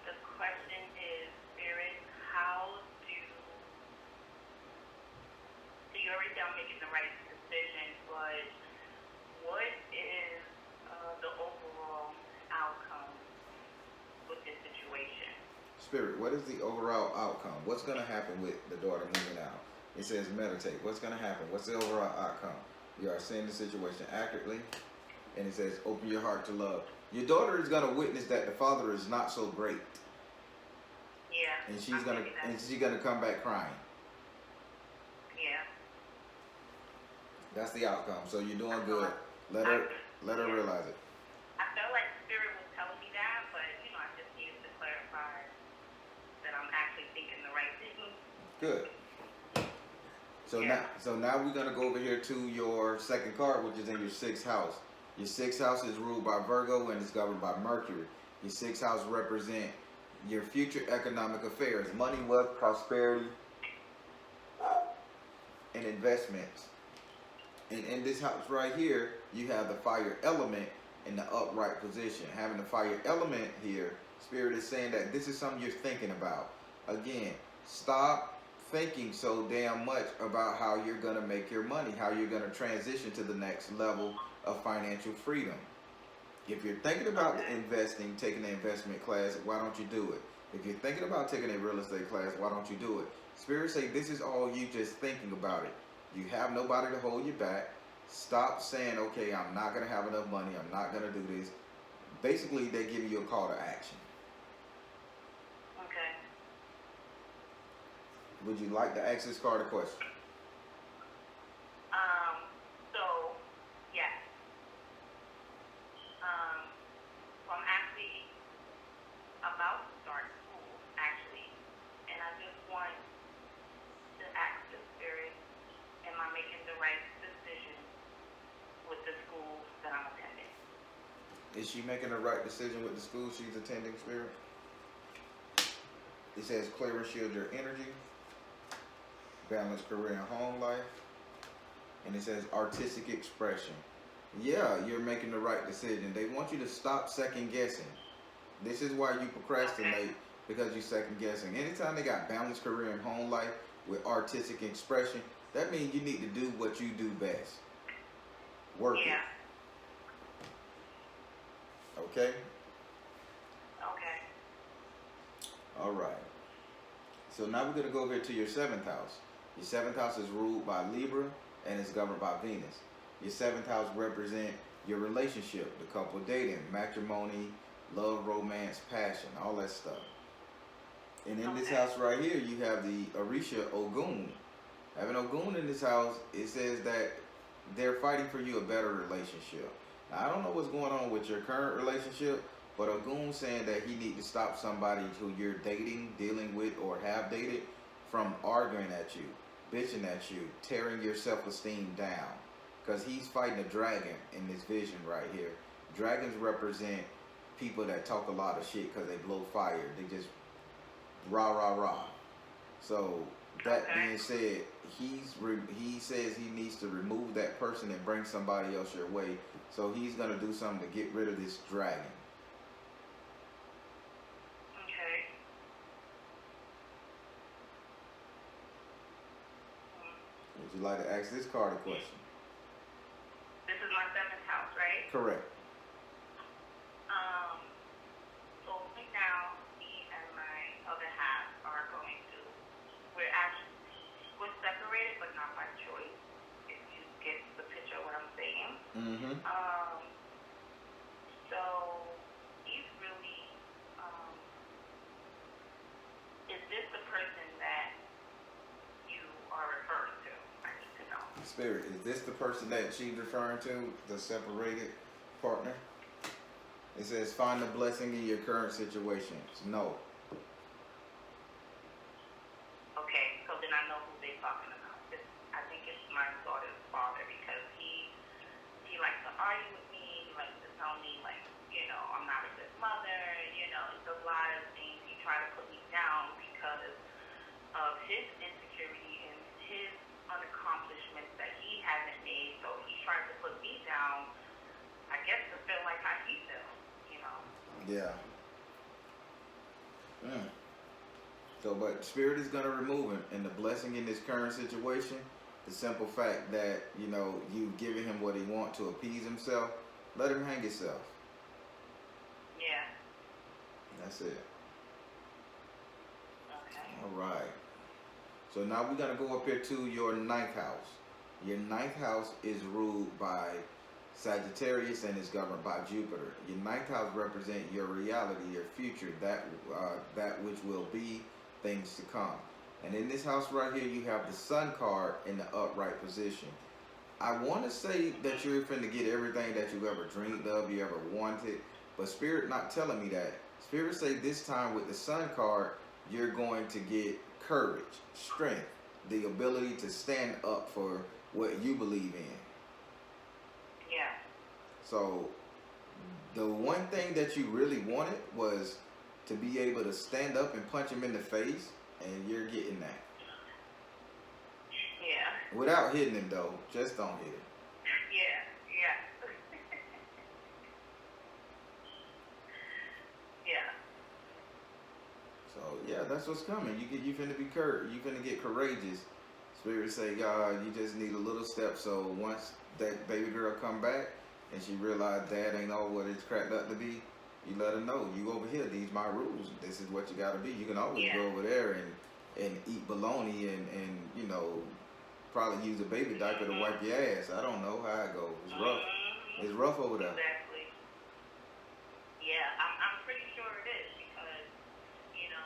The question is, Spirit, how do you already done making the right decision, but what is the overall outcome with this situation? Spirit, what is the overall outcome? What's going to happen with the daughter moving out? It says meditate. What's going to happen? What's the overall outcome? You are seeing the situation accurately. And it says open your heart to love. Your daughter is going to witness that the father is not so great. Yeah. And she's going to come back crying. Yeah. That's the outcome. So you're doing good. Let her realize it. I felt like Spirit was telling me that, but I just needed to clarify that I'm actually thinking the right thing. Good. So now we're gonna go over here to your second card, which is in your sixth house. Your sixth house is ruled by Virgo and is governed by Mercury. Your sixth house represent your future economic affairs, money, wealth, prosperity, and investments. And in this house right here, you have the fire element in the upright position. Having the fire element here, Spirit is saying that this is something you're thinking about. Again, stop thinking so damn much about how you're going to make your money, how you're going to transition to the next level of financial freedom. If you're thinking about investing, taking an investment class, why don't you do it? If you're thinking about taking a real estate class, why don't you do it? Spirit say this is all you just thinking about it. You have nobody to hold you back. Stop saying, okay, I'm not going to have enough money. I'm not going to do this. Basically, they're giving you a call to action. Okay. Would you like to ask this card a question? So, yes. So I'm actually about to start school, actually, and I just want to ask the spirit, am I making the right decision with the school that I'm attending? Is she making the right decision with the school she's attending, Spirit? It says clear and shield your energy, balance career and home life, and it says artistic expression. Yeah, you're making the right decision. They want you to stop second guessing. This is why you procrastinate, because you're second guessing. Anytime they got balanced career and home life with artistic expression, that means you need to do what you do best. Work it. Okay? Okay. All right. So now we're going to go over to your 7th house. Your 7th house is ruled by Libra and is governed by Venus. Your 7th house represent your relationship, the couple dating, matrimony, love, romance, passion, all that stuff. And in this house right here, you have the Orisha Ogun. Having Ogun in this house, it says that they're fighting for you a better relationship. Now, I don't know what's going on with your current relationship, but Ogun saying that he need to stop somebody who you're dating, dealing with, or have dated from arguing at you, bitching at you, tearing your self-esteem down. Because he's fighting a dragon in this vision right here. Dragons represent people that talk a lot of shit because they blow fire. They just rah, rah, rah. So, that being said, he says he needs to remove that person and bring somebody else your way. So, he's going to do something to get rid of this dragon. Okay. Would you like to ask this card a question? This is my 7th house, right? Correct. So right now, me and my other half are going to, we're separated, but not by choice, if you get the picture of what I'm saying. Mm-hmm. So he's really, is this the person that you are referring to? I need to know. Spirit, is this the person that she's referring to, the separated partner? It says, find the blessing in your current situation. No. Okay, so then I know who they're talking about. I think it's my daughter's father, because he likes to argue with me. He likes to tell me, like, I'm not a good mother. It's a lot of things. He tried to put me down because of his insecurity and his unaccomplishments that he hasn't made. So he tried to put me down, I guess, to feel like how he feels. Yeah. So, but Spirit is going to remove him. And the blessing in this current situation, the simple fact that, you've given him what he wants to appease himself, let him hang himself. Yeah. That's it. Okay. All right. So now we're going to go up here to your 9th house. Your 9th house is ruled by Sagittarius and is governed by Jupiter. Your 9th house represents your reality, your future, that which will be, things to come. And in this house right here, you have the Sun card in the upright position. I want to say that you're finna get everything that you ever dreamed of, you ever wanted, but Spirit not telling me that. Spirit say this time with the Sun card, you're going to get courage, strength, the ability to stand up for what you believe in. Yeah. So the one thing that you really wanted was to be able to stand up and punch him in the face, and you're getting that. Yeah. Without hitting him though, just don't hit him. Yeah. Yeah. So Yeah, that's what's coming. You finna be you finna get courageous. Spirit say, God, you just need a little step. So once that baby girl come back and she realize dad ain't all what it's cracked up to be, you let her know, you over here, these my rules. This is what you gotta be. You can always Yeah. go over there and eat bologna and you know, probably use a baby diaper to wipe your ass. I don't know how it goes. It's rough. Mm-hmm. It's rough over there. Exactly. Yeah, I'm pretty sure it is because,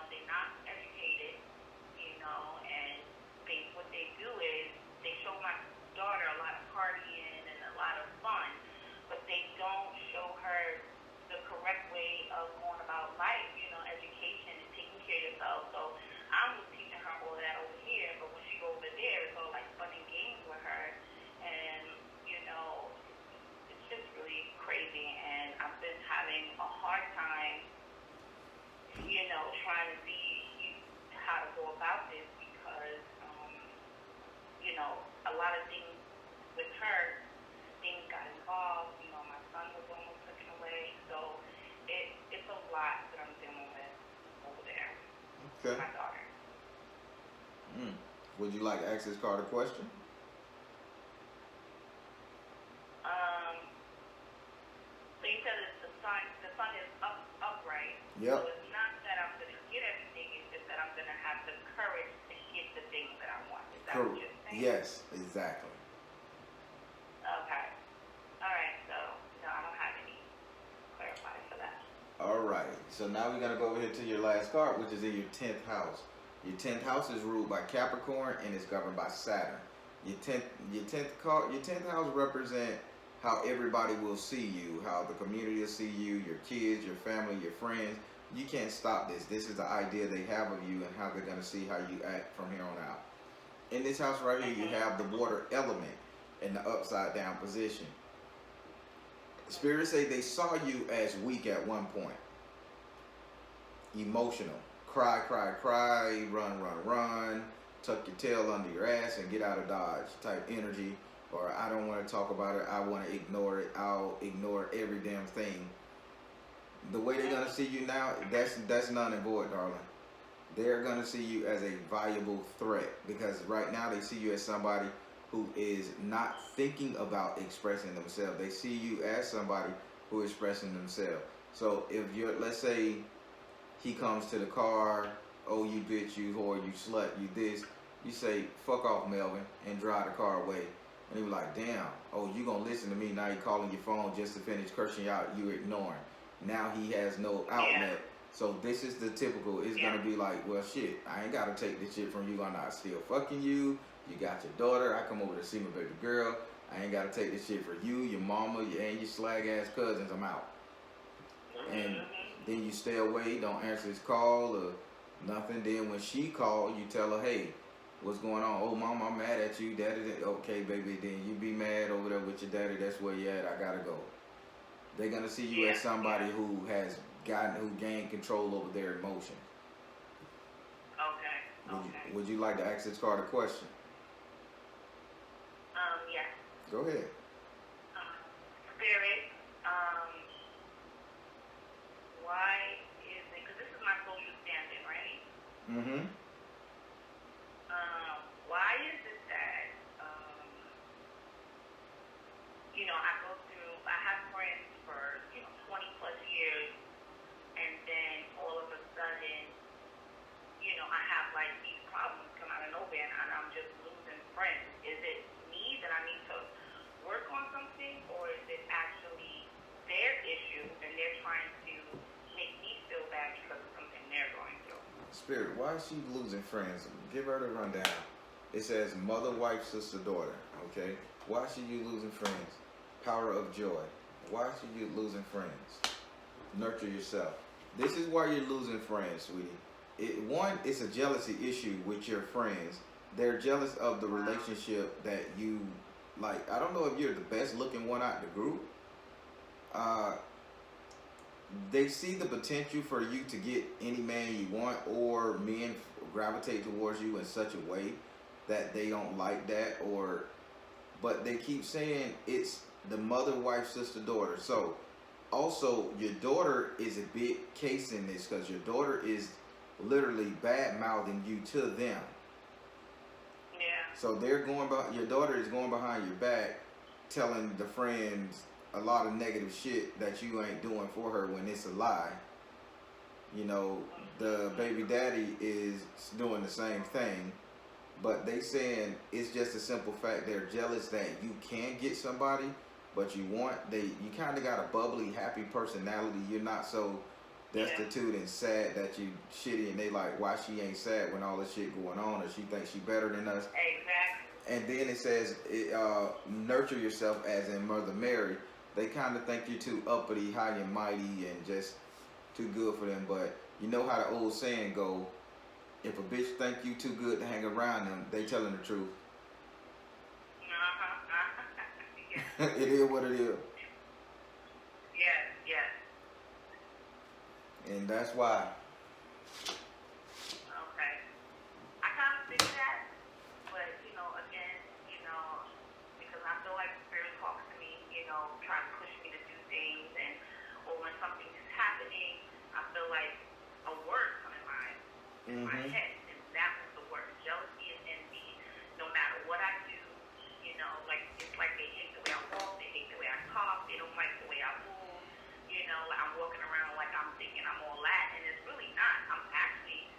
they're not educated, and what they do is they show my daughter a lot of partying and a lot of fun, but they don't show her the correct way of going about life, education and taking care of yourself. So I'm teaching her all that over here, but when she goes over there, it's all like fun and games with her, and it's just really crazy. And I've been having a hard time, trying to see how to go about this because, a lot of things with her, things got involved. My son was almost taken away, so it's a lot that I'm dealing with over there with Okay. my daughter. Would you like to ask this card a question? So you said it's the sun is upright. Yep. So it's not that I'm gonna get everything, it's just that I'm gonna have the courage to get the things that I want. Is that what you're saying? Yes, exactly. Okay. All right. So no, I don't have any clarifying for that. All right. So now we're gonna go over here to your last card, which is in your 10th house. Your 10th house is ruled by Capricorn and is governed by Saturn. Your 10th house represent how everybody will see you, how the community will see you, your kids, your family, your friends. You can't stop this. This is the idea they have of you and how they're gonna see how you act from here on out. In this house right here, you have the water element in the upside down position. Spirits say they saw you as weak at one point. Emotional. Cry, cry, cry, run, run, run, tuck your tail under your ass and get out of Dodge type energy. Or I don't want to talk about it, I want to ignore it, I'll ignore every damn thing. The way they're going to see you now, that's none and void, darling. They're going to see you as a valuable threat because right now they see you as somebody who is not thinking about expressing themselves. They see you as somebody who is expressing themselves. So if let's say he comes to the car, oh you bitch, you whore, you slut, you this, you say, fuck off Melvin, and drive the car away. And he was like, damn, oh you gonna listen to me, now you calling your phone just to finish cursing you out, you ignoring. Now he has no outlet. Yeah. So this is the typical, it's gonna be like, well shit, I ain't gotta take this shit from you, I'm not still fucking you. You got your daughter, I come over to see my baby girl. I ain't gotta take this shit for you, your mama, and your slag ass cousins, I'm out. And then you stay away, don't answer his call or nothing. Then when she call, you tell her, hey, what's going on? Oh mom, I'm mad at you, daddy. Okay baby, then you be mad over there with your daddy, that's where you at, I gotta go. They're gonna see you as somebody who gained control over their emotions. Okay. Would you like to ask this card a question? Yes. Go ahead. Spirit, why is it, because this is my social standing, right? Mm-hmm. Why is it that, I have friends for, 20 plus years, and then all of a sudden, I have like these problems come out of nowhere, and I'm just losing friends. Is it me that I need to work on something, or is it actually their issue and they're trying to make me feel bad because of something they're going through? Spirit, why is she losing friends? Give her the rundown. It says mother, wife, sister, daughter. Okay? Why should you losing friends? Power of joy. Why should you losing friends? Nurture yourself. This is why you're losing friends, sweetie. It's a jealousy issue with your friends. They're jealous of the relationship that you like. I don't know if you're the best looking one out the group. They see the potential for you to get any man you want, or men gravitate towards you in such a way that they don't like that, but they keep saying it's the mother, wife, sister, daughter. So also your daughter is a big case in this because your daughter is literally bad mouthing you to them. Yeah. So they're going behind, your daughter is going behind your back, telling the friends a lot of negative shit that you ain't doing for her when it's a lie. You know, the baby daddy is doing the same thing, but they saying it's just a simple fact they're jealous that you can get somebody, but you kind of got a bubbly, happy personality. You're not so destitute and sad that you shitty, and they like why she ain't sad when all this shit going on, or she thinks she better than us. Exactly. And then it says nurture yourself, as in Mother Mary. They kind of think you're too uppity, high and mighty, and just too good for them. But you know how the old saying go, if a bitch think you too good to hang around them, they telling the truth. Yes. It is what it is. Yes, yes. And that's why. Okay. I kind of see that, but, again, because I feel like Spirit talks to me, trying to push me to do things, or when something is happening, I feel like a word comes in my head, and that was the word. Jealousy and envy, no matter what I do, it's like they hate the way I walk, they hate the way I talk, they don't like the way I move, I'm walking around like I'm thinking I'm all that, and it's really not. I'm actually,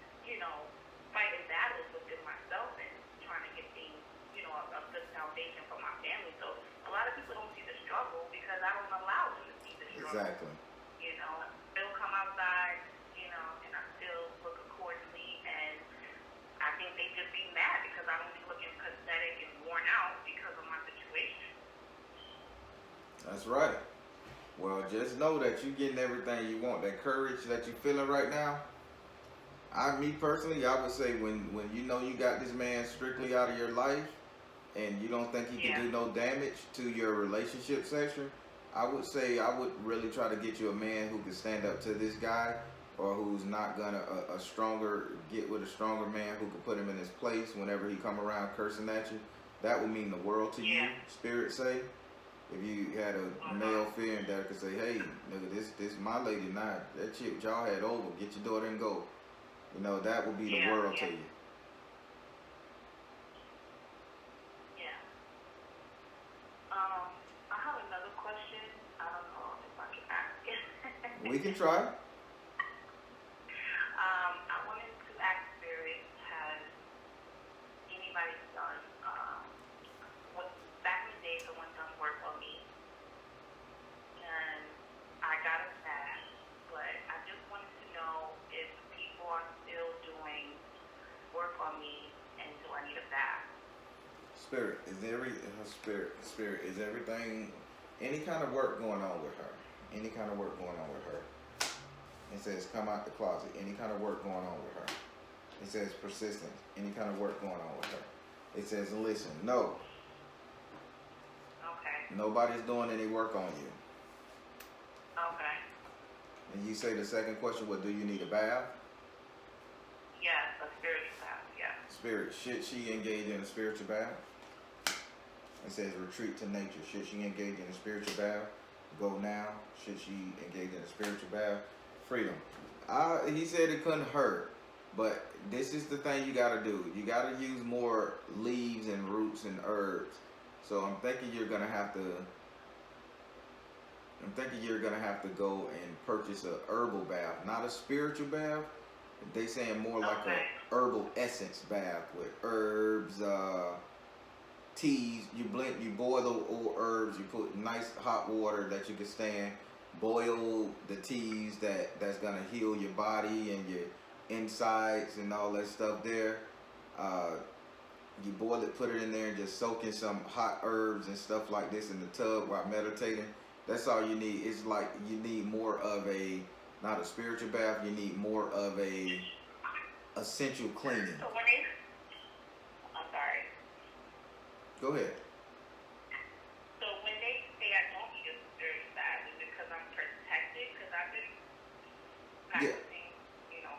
fighting battles within myself and trying to get things, a good foundation for my family. So a lot of people don't see the struggle because I don't allow them to see the struggle. Exactly. They'll come outside, and I still look accordingly, and I think they just be mad because I don't be looking pathetic and worn out because of my situation. That's right. Well, just know that you're getting everything you want. That courage that you're feeling right now. Me personally, I would say when you know you got this man strictly out of your life and you don't think he can do no damage to your relationship section, I would say I would really try to get you a man who can stand up to this guy, or who's not gonna get with a stronger man who can put him in his place whenever he come around cursing at you. That would mean the world to you. Spirit say, if you had a male figure that could say, hey, nigga, this my lady now. That shit y'all had over. Get your daughter and go. That would be the world to you. Yeah. I have another question. I don't know if I can ask it. We can try. I wanted to ask Spirit, has anybody done, back in the day, someone done work on me, and I got a fast, but I just wanted to know if people are still doing work on me, and do I need a fast? Spirit, is everything, any kind of work going on with her? Any kind of work going on with her? It says come out the closet. Any kind of work going on with her? It says persistence. Any kind of work going on with her? It says listen. No. Okay. Nobody's doing any work on you. Okay. And you say the second question, what, do you need a bath? Yes, a spiritual bath, yeah. Spirit, should she engage in a spiritual bath? It says retreat to nature. Should she engage in a spiritual bath? Go now. Should she engage in a spiritual bath? Freedom. He said it couldn't hurt, but this is the thing you got to do. You got to use more leaves and roots and herbs. So I'm thinking you're gonna have to go and purchase a herbal bath, not a spiritual bath. They saying more like a herbal essence bath with herbs, teas. You boil the old herbs. You put nice hot water that you can stand. Boil the teas that's gonna heal your body and your insides and all that stuff there. You boil it, put it in there, and just soak in some hot herbs and stuff like this in the tub while meditating. That's all you need. It's like you need more of not a spiritual bath. You need more of a essential cleaning. So I'm sorry. Go ahead. So when they say I don't need a spiritual bath, is it because I'm protected? Because I've been practicing,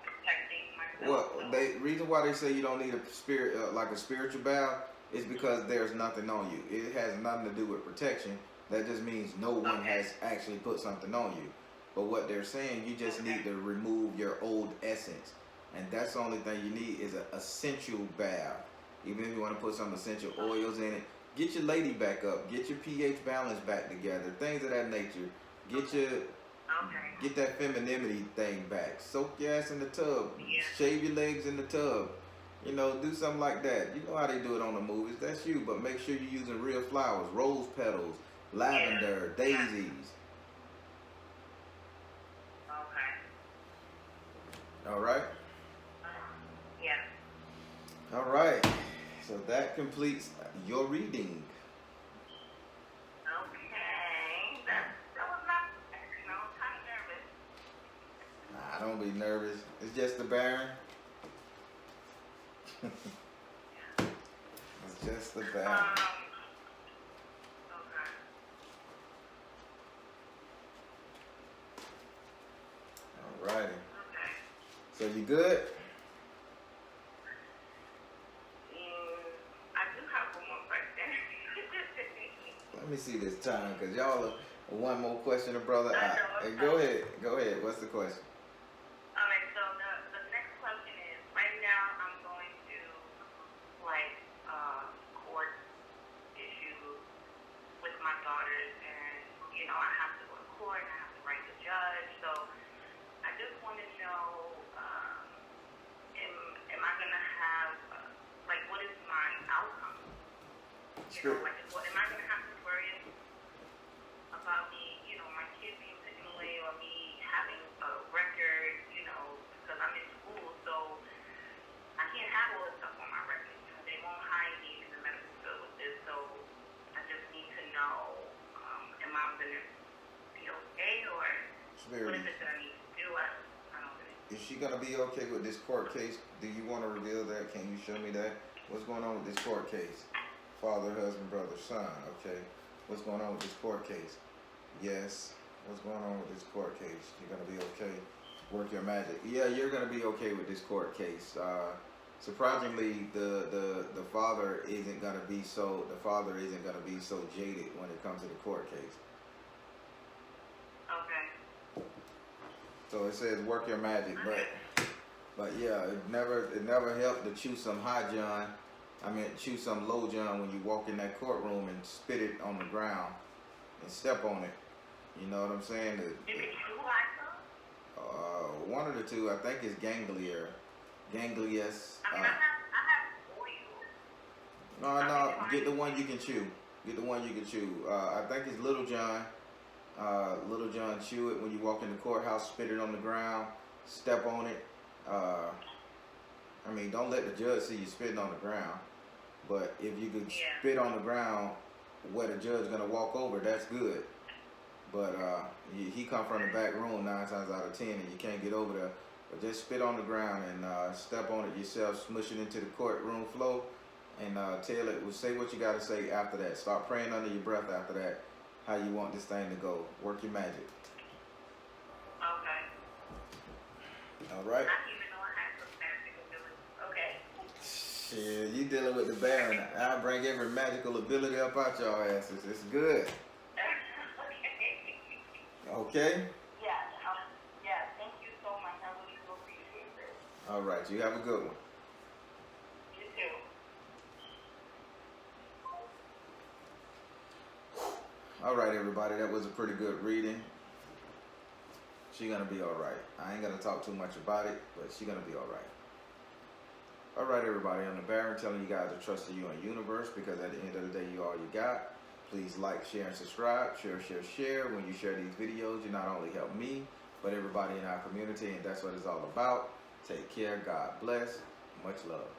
protecting myself. Well, the reason why they say you don't need a spiritual bath is because there's nothing on you. It has nothing to do with protection. That just means no one has actually put something on you. But what they're saying, you just need to remove your old essence. And that's the only thing you need is an essential bath. Even if you want to put some essential oils in it, get your lady back up, get your pH balance back together, things of that nature. Get that femininity thing back. Soak your ass in the tub. Yeah. Shave your legs in the tub. You know, do something like that. You know how they do it on the movies. That's you, but make sure you're using real flowers, rose petals, lavender, daisies. Okay. All right. Yeah. All right. So that completes your reading. Okay. That was not, you know, I'm kind of nervous. Nah, don't be nervous. It's just the Baron. It's just the Baron. Okay. All righty. Okay. So you good? I do have one more question. Let me see this time, cause y'all are one more question, brother. I know, Hey, it's go fine. ahead. Go ahead. What's the question? Alright, so the next question is, right now I'm going to like court issue with my daughters, and you know I have to go to court and I have to write the judge. So I just want to know, am I gonna have like what is my outcome? You know, like what am I gonna have to worry about me? You know, my kids being taken away or me having a record? You know, because I'm in school, so I can't have all this stuff on my record. You know, they won't hire me in the medical field with this, so I just need to know, am I gonna be okay, or what is it that I need to do? I don't really. Is she gonna be okay with this court case? Do you want to reveal that? Can you show me that? What's going on with this court case? Father, husband, brother, son. Okay. What's going on with this court case? Yes. What's going on with this court case? You're gonna be okay. Work your magic. Yeah, you're gonna be okay with this court case. Surprisingly, the father isn't gonna be so jaded when it comes to the court case. Okay. So it says work your magic, but yeah, it never helped to chew some chew some low John when you walk in that courtroom and spit it on the ground and step on it. You know what I'm saying? Is it true like that? One of the two, I think, is ganglius. I mean, I have oil. No, get the one you can chew. Get the one you can chew. I think it's Little John. Little John, chew it when you walk in the courthouse, spit it on the ground, step on it. I mean, don't let the judge see you spitting on the ground. But if you could spit on the ground where the judge gonna walk over, that's good. But he come from the back room 9 times out of 10, and you can't get over there. But just spit on the ground and step on it yourself, smush it into the courtroom floor, and say what you gotta say after that. Start praying under your breath after that. How you want this thing to go? Work your magic. Okay. All right. I didn't even know I had some magic ability. Okay. Shit, you dealing with the Baron. I'll bring every magical ability up out y'all asses. It's good. Okay? Yeah, thank you so much. I really do appreciate it. All right, you have a good one. You too. All right, everybody, that was a pretty good reading. She's gonna be all right. I ain't gonna talk too much about it, but she's gonna be all right. All right, everybody, I'm the Baron telling you guys to trust in you and universe, because at the end of the day, you all you got. Please like, share, and subscribe. Share. When you share these videos, you not only help me, but everybody in our community, and that's what it's all about. Take care. God bless. Much love.